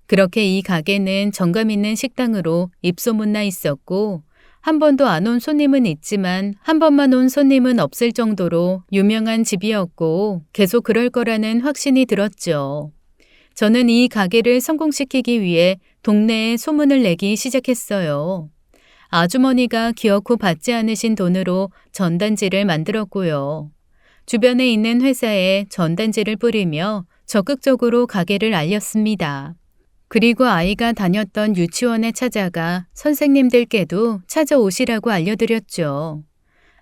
그렇게 이 가게는 정감 있는 식당으로 입소문나 있었고 한 번도 안 온 손님은 있지만 한 번만 온 손님은 없을 정도로 유명한 집이었고 계속 그럴 거라는 확신이 들었죠. 저는 이 가게를 성공시키기 위해 동네에 소문을 내기 시작했어요. 아주머니가 기어코 받지 않으신 돈으로 전단지를 만들었고요. 주변에 있는 회사에 전단지를 뿌리며 적극적으로 가게를 알렸습니다. 그리고 아이가 다녔던 유치원에 찾아가 선생님들께도 찾아오시라고 알려드렸죠.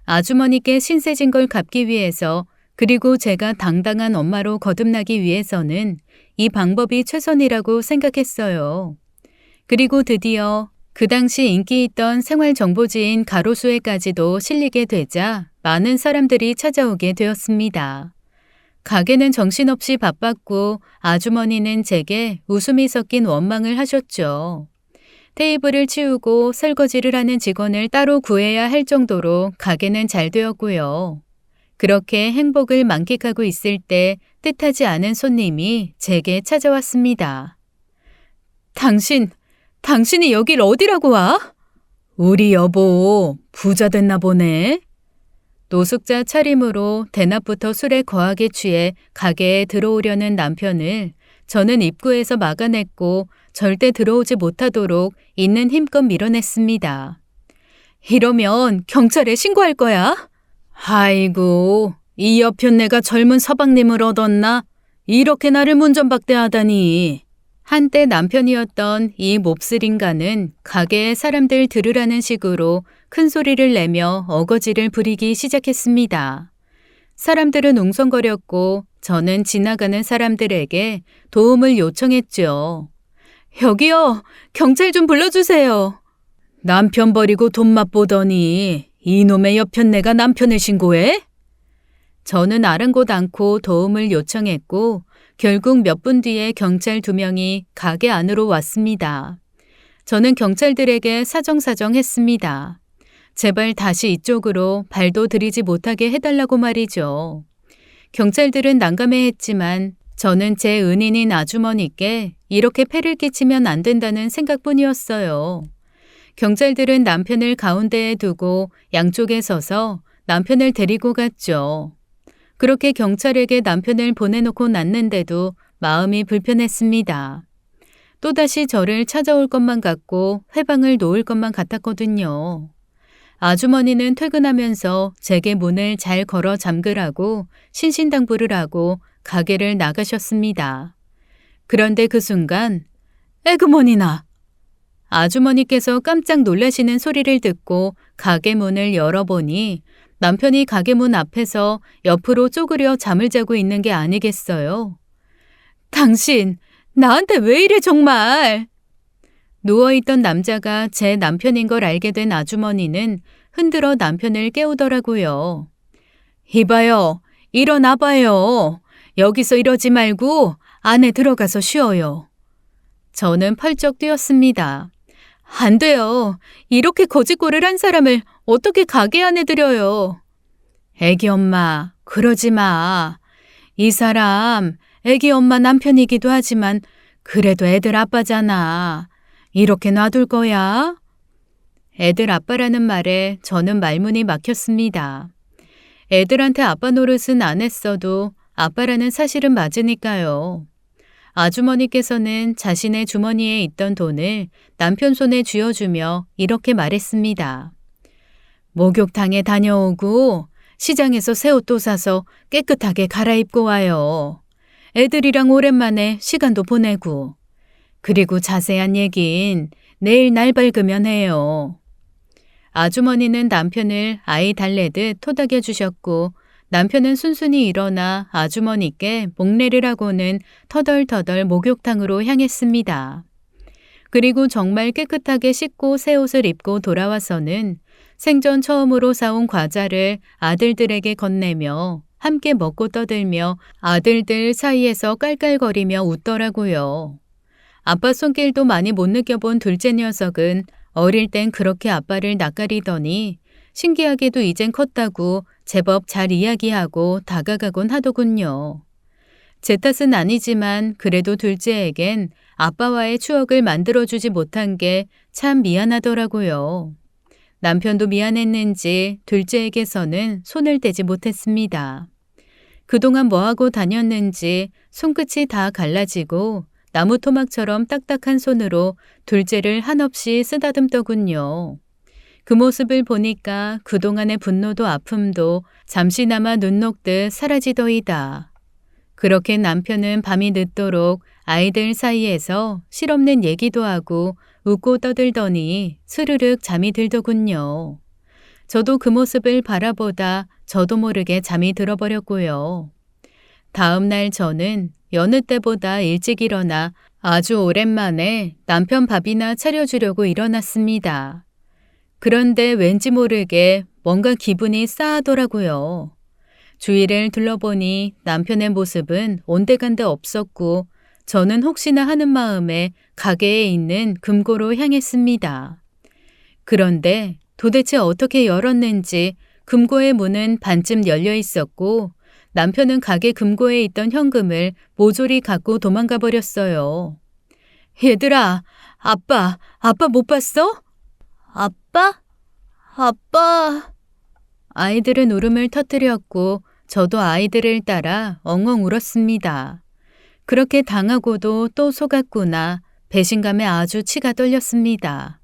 아주머니께 신세진 걸 갚기 위해서 그리고 제가 당당한 엄마로 거듭나기 위해서는 이 방법이 최선이라고 생각했어요. 그리고 드디어 그 당시 인기 있던 생활정보지인 가로수에까지도 실리게 되자 많은 사람들이 찾아오게 되었습니다. 가게는 정신없이 바빴고 아주머니는 제게 웃음이 섞인 원망을 하셨죠. 테이블을 치우고 설거지를 하는 직원을 따로 구해야 할 정도로 가게는 잘 되었고요. 그렇게 행복을 만끽하고 있을 때 뜻하지 않은 손님이 제게 찾아왔습니다. 당신이 여길 어디라고 와? 우리 여보 부자 됐나 보네. 노숙자 차림으로 대낮부터 술에 거하게 취해 가게에 들어오려는 남편을 저는 입구에서 막아냈고 절대 들어오지 못하도록 있는 힘껏 밀어냈습니다. 이러면 경찰에 신고할 거야? 아이고, 이 여편네가 젊은 서방님을 얻었나? 이렇게 나를 문전박대하다니. 한때 남편이었던 이 몹쓸인간은 가게에 사람들 들으라는 식으로 큰 소리를 내며 어거지를 부리기 시작했습니다. 사람들은 웅성거렸고 저는 지나가는 사람들에게 도움을 요청했죠. 여기요, 경찰 좀 불러주세요. 남편 버리고 돈 맛보더니 이놈의 여편네가 남편을 신고해? 저는 아랑곳 않고 도움을 요청했고 결국 몇 분 뒤에 경찰 2명이 가게 안으로 왔습니다. 저는 경찰들에게 사정사정했습니다. 제발 다시 이쪽으로 발도 들이지 못하게 해달라고 말이죠. 경찰들은 난감해했지만 저는 제 은인인 아주머니께 이렇게 폐를 끼치면 안 된다는 생각뿐이었어요. 경찰들은 남편을 가운데에 두고 양쪽에 서서 남편을 데리고 갔죠. 그렇게 경찰에게 남편을 보내놓고 났는데도 마음이 불편했습니다. 또다시 저를 찾아올 것만 같고 회방을 놓을 것만 같았거든요. 아주머니는 퇴근하면서 제게 문을 잘 걸어 잠그라고 신신당부를 하고 가게를 나가셨습니다. 그런데 그 순간 에그머니나! 아주머니께서 깜짝 놀라시는 소리를 듣고 가게 문을 열어보니 남편이 가게 문 앞에서 옆으로 쪼그려 잠을 자고 있는 게 아니겠어요. 당신, 나한테 왜 이래 정말! 누워있던 남자가 제 남편인 걸 알게 된 아주머니는 흔들어 남편을 깨우더라고요. 이봐요, 일어나봐요. 여기서 이러지 말고 안에 들어가서 쉬어요. 저는 펄쩍 뛰었습니다. 안 돼요. 이렇게 거짓골을 한 사람을 어떻게 가게 안에 들여요. 애기 엄마, 그러지 마. 이 사람 애기 엄마 남편이기도 하지만 그래도 애들 아빠잖아. 이렇게 놔둘 거야? 애들 아빠라는 말에 저는 말문이 막혔습니다. 애들한테 아빠 노릇은 안 했어도 아빠라는 사실은 맞으니까요. 아주머니께서는 자신의 주머니에 있던 돈을 남편 손에 쥐어주며 이렇게 말했습니다. 목욕탕에 다녀오고 시장에서 새 옷도 사서 깨끗하게 갈아입고 와요. 애들이랑 오랜만에 시간도 보내고. 그리고 자세한 얘긴 내일 날 밝으면 해요. 아주머니는 남편을 아이 달래듯 토닥여 주셨고 남편은 순순히 일어나 아주머니께 목례를 하고는 터덜터덜 목욕탕으로 향했습니다. 그리고 정말 깨끗하게 씻고 새 옷을 입고 돌아와서는 생전 처음으로 사온 과자를 아들들에게 건네며 함께 먹고 떠들며 아들들 사이에서 깔깔거리며 웃더라고요. 아빠 손길도 많이 못 느껴본 둘째 녀석은 어릴 땐 그렇게 아빠를 낯가리더니 신기하게도 이젠 컸다고 제법 잘 이야기하고 다가가곤 하더군요. 제 탓은 아니지만 그래도 둘째에겐 아빠와의 추억을 만들어주지 못한 게 참 미안하더라고요. 남편도 미안했는지 둘째에게서는 손을 떼지 못했습니다. 그동안 뭐하고 다녔는지 손끝이 다 갈라지고 나무 토막처럼 딱딱한 손으로 둘째를 한없이 쓰다듬더군요. 그 모습을 보니까 그동안의 분노도 아픔도 잠시나마 눈 녹듯 사라지더이다. 그렇게 남편은 밤이 늦도록 아이들 사이에서 실없는 얘기도 하고 웃고 떠들더니 스르륵 잠이 들더군요. 저도 그 모습을 바라보다 저도 모르게 잠이 들어버렸고요. 다음 날 저는 여느 때보다 일찍 일어나 아주 오랜만에 남편 밥이나 차려주려고 일어났습니다. 그런데 왠지 모르게 뭔가 기분이 싸하더라고요. 주위를 둘러보니 남편의 모습은 온데간데 없었고 저는 혹시나 하는 마음에 가게에 있는 금고로 향했습니다. 그런데 도대체 어떻게 열었는지 금고의 문은 반쯤 열려 있었고 남편은 가게 금고에 있던 현금을 모조리 갖고 도망가 버렸어요. 얘들아, 아빠 못 봤어? 아빠? 아이들은 울음을 터뜨렸고 저도 아이들을 따라 엉엉 울었습니다. 그렇게 당하고도 또 속았구나. 배신감에 아주 치가 떨렸습니다.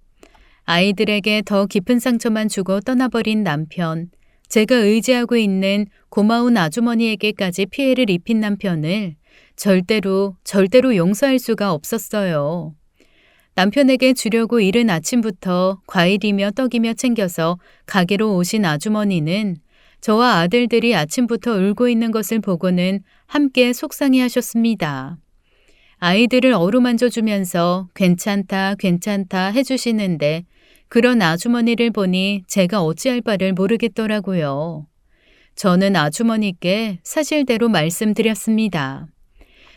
아이들에게 더 깊은 상처만 주고 떠나버린 남편, 제가 의지하고 있는 고마운 아주머니에게까지 피해를 입힌 남편을 절대로 용서할 수가 없었어요. 남편에게 주려고 이른 아침부터 과일이며 떡이며 챙겨서 가게로 오신 아주머니는 저와 아들들이 아침부터 울고 있는 것을 보고는 함께 속상해하셨습니다. 아이들을 어루만져주면서 괜찮다 해주시는데 그런 아주머니를 보니 제가 어찌할 바를 모르겠더라고요. 저는 아주머니께 사실대로 말씀드렸습니다.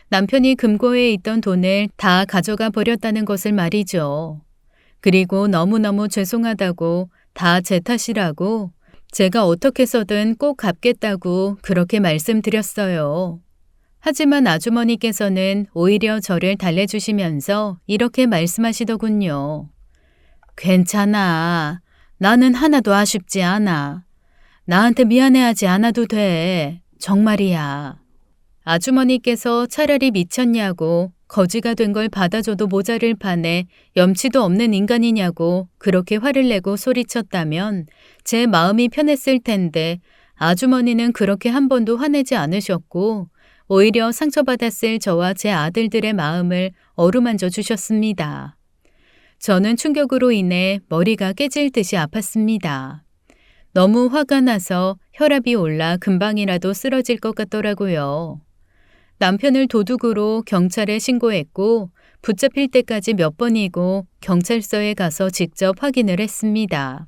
남편이 금고에 있던 돈을 다 가져가 버렸다는 것을 말이죠. 그리고 너무너무 죄송하다고 다 제 탓이라고 제가 어떻게 해서든 꼭 갚겠다고 그렇게 말씀드렸어요. 하지만 아주머니께서는 오히려 저를 달래주시면서 이렇게 말씀하시더군요. 괜찮아. 나는 하나도 아쉽지 않아. 나한테 미안해하지 않아도 돼. 정말이야. 아주머니께서 차라리 미쳤냐고 거지가 된 걸 받아줘도 모자를 파네 염치도 없는 인간이냐고 그렇게 화를 내고 소리쳤다면 제 마음이 편했을 텐데 아주머니는 그렇게 한 번도 화내지 않으셨고 오히려 상처받았을 저와 제 아들들의 마음을 어루만져 주셨습니다. 저는 충격으로 인해 머리가 깨질 듯이 아팠습니다. 너무 화가 나서 혈압이 올라 금방이라도 쓰러질 것 같더라고요. 남편을 도둑으로 경찰에 신고했고 붙잡힐 때까지 몇 번이고 경찰서에 가서 직접 확인을 했습니다.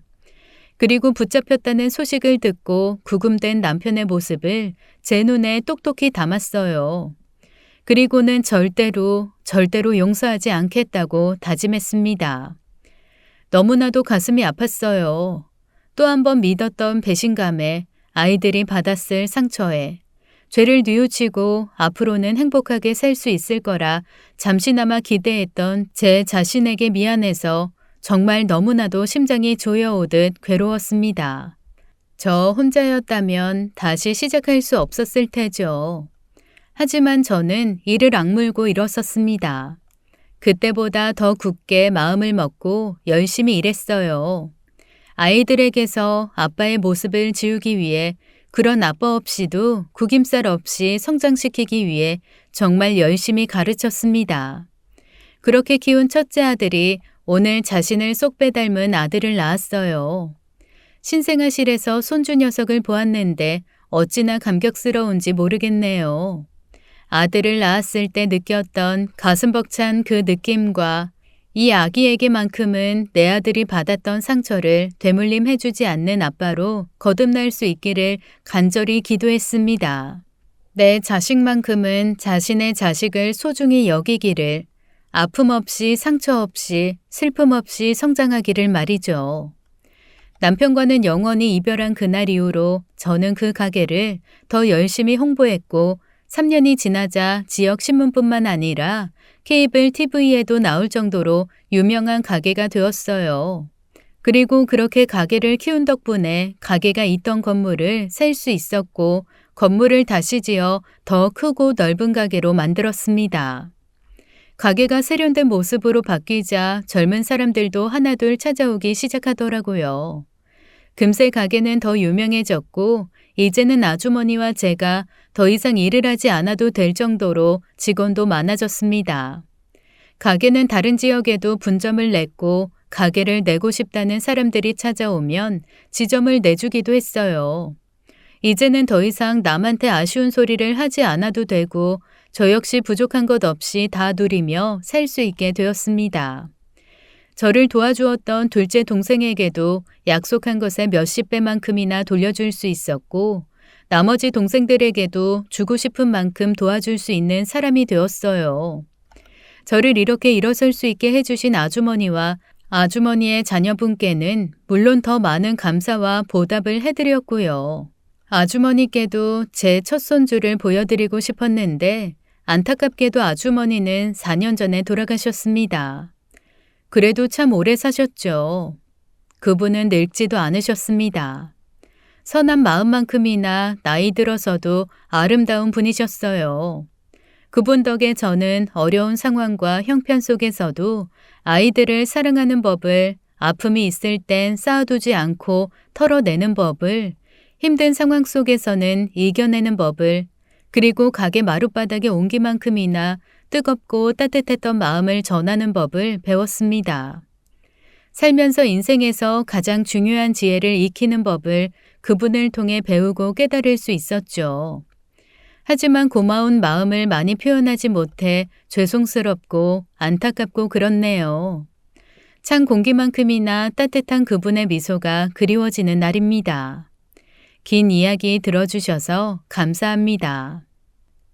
그리고 붙잡혔다는 소식을 듣고 구금된 남편의 모습을 제 눈에 똑똑히 담았어요. 그리고는 절대로 용서하지 않겠다고 다짐했습니다. 너무나도 가슴이 아팠어요. 또 한 번 믿었던 배신감에 아이들이 받았을 상처에 죄를 뉘우치고 앞으로는 행복하게 살 수 있을 거라 잠시나마 기대했던 제 자신에게 미안해서 정말 너무나도 심장이 조여오듯 괴로웠습니다. 저 혼자였다면 다시 시작할 수 없었을 테죠. 하지만 저는 이를 악물고 일었었습니다. 그때보다 더 굳게 마음을 먹고 열심히 일했어요. 아이들에게서 아빠의 모습을 지우기 위해 그런 아빠 없이도 구김살 없이 성장시키기 위해 정말 열심히 가르쳤습니다. 그렇게 키운 첫째 아들이 오늘 자신을 쏙 빼닮은 아들을 낳았어요. 신생아실에서 손주 녀석을 보았는데 어찌나 감격스러운지 모르겠네요. 아들을 낳았을 때 느꼈던 가슴 벅찬 그 느낌과 이 아기에게만큼은 내 아들이 받았던 상처를 되물림해주지 않는 아빠로 거듭날 수 있기를 간절히 기도했습니다. 내 자식만큼은 자신의 자식을 소중히 여기기를, 아픔 없이 상처 없이 슬픔 없이 성장하기를 말이죠. 남편과는 영원히 이별한 그날 이후로 저는 그 가게를 더 열심히 홍보했고 3년이 지나자 지역 신문뿐만 아니라 케이블 TV에도 나올 정도로 유명한 가게가 되었어요. 그리고 그렇게 가게를 키운 덕분에 가게가 있던 건물을 살 수 있었고 건물을 다시 지어 더 크고 넓은 가게로 만들었습니다. 가게가 세련된 모습으로 바뀌자 젊은 사람들도 하나둘 찾아오기 시작하더라고요. 금세 가게는 더 유명해졌고 이제는 아주머니와 제가 더 이상 일을 하지 않아도 될 정도로 직원도 많아졌습니다. 가게는 다른 지역에도 분점을 냈고 가게를 내고 싶다는 사람들이 찾아오면 지점을 내주기도 했어요. 이제는 더 이상 남한테 아쉬운 소리를 하지 않아도 되고 저 역시 부족한 것 없이 다 누리며 살 수 있게 되었습니다. 저를 도와주었던 둘째 동생에게도 약속한 것의 몇십 배만큼이나 돌려줄 수 있었고 나머지 동생들에게도 주고 싶은 만큼 도와줄 수 있는 사람이 되었어요. 저를 이렇게 일어설 수 있게 해주신 아주머니와 아주머니의 자녀분께는 물론 더 많은 감사와 보답을 해드렸고요. 아주머니께도 제 첫 손주를 보여드리고 싶었는데 안타깝게도 아주머니는 4년 전에 돌아가셨습니다. 그래도 참 오래 사셨죠. 그분은 늙지도 않으셨습니다. 선한 마음만큼이나 나이 들어서도 아름다운 분이셨어요. 그분 덕에 저는 어려운 상황과 형편 속에서도 아이들을 사랑하는 법을, 아픔이 있을 땐 쌓아두지 않고 털어내는 법을, 힘든 상황 속에서는 이겨내는 법을, 그리고 가게 마룻바닥에 온기만큼이나 뜨겁고 따뜻했던 마음을 전하는 법을 배웠습니다. 살면서 인생에서 가장 중요한 지혜를 익히는 법을 그분을 통해 배우고 깨달을 수 있었죠. 하지만 고마운 마음을 많이 표현하지 못해 죄송스럽고 안타깝고 그렇네요. 찬 공기만큼이나 따뜻한 그분의 미소가 그리워지는 날입니다. 긴 이야기 들어주셔서 감사합니다.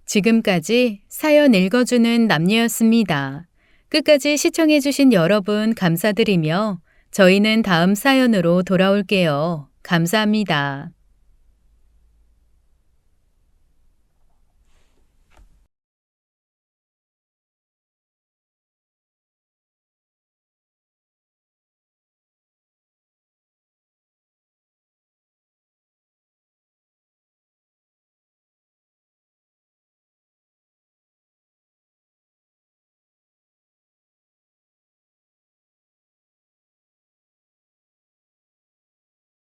지금까지 사연 읽어주는 남녀였습니다. 끝까지 시청해주신 여러분 감사드리며 저희는 다음 사연으로 돌아올게요. 감사합니다.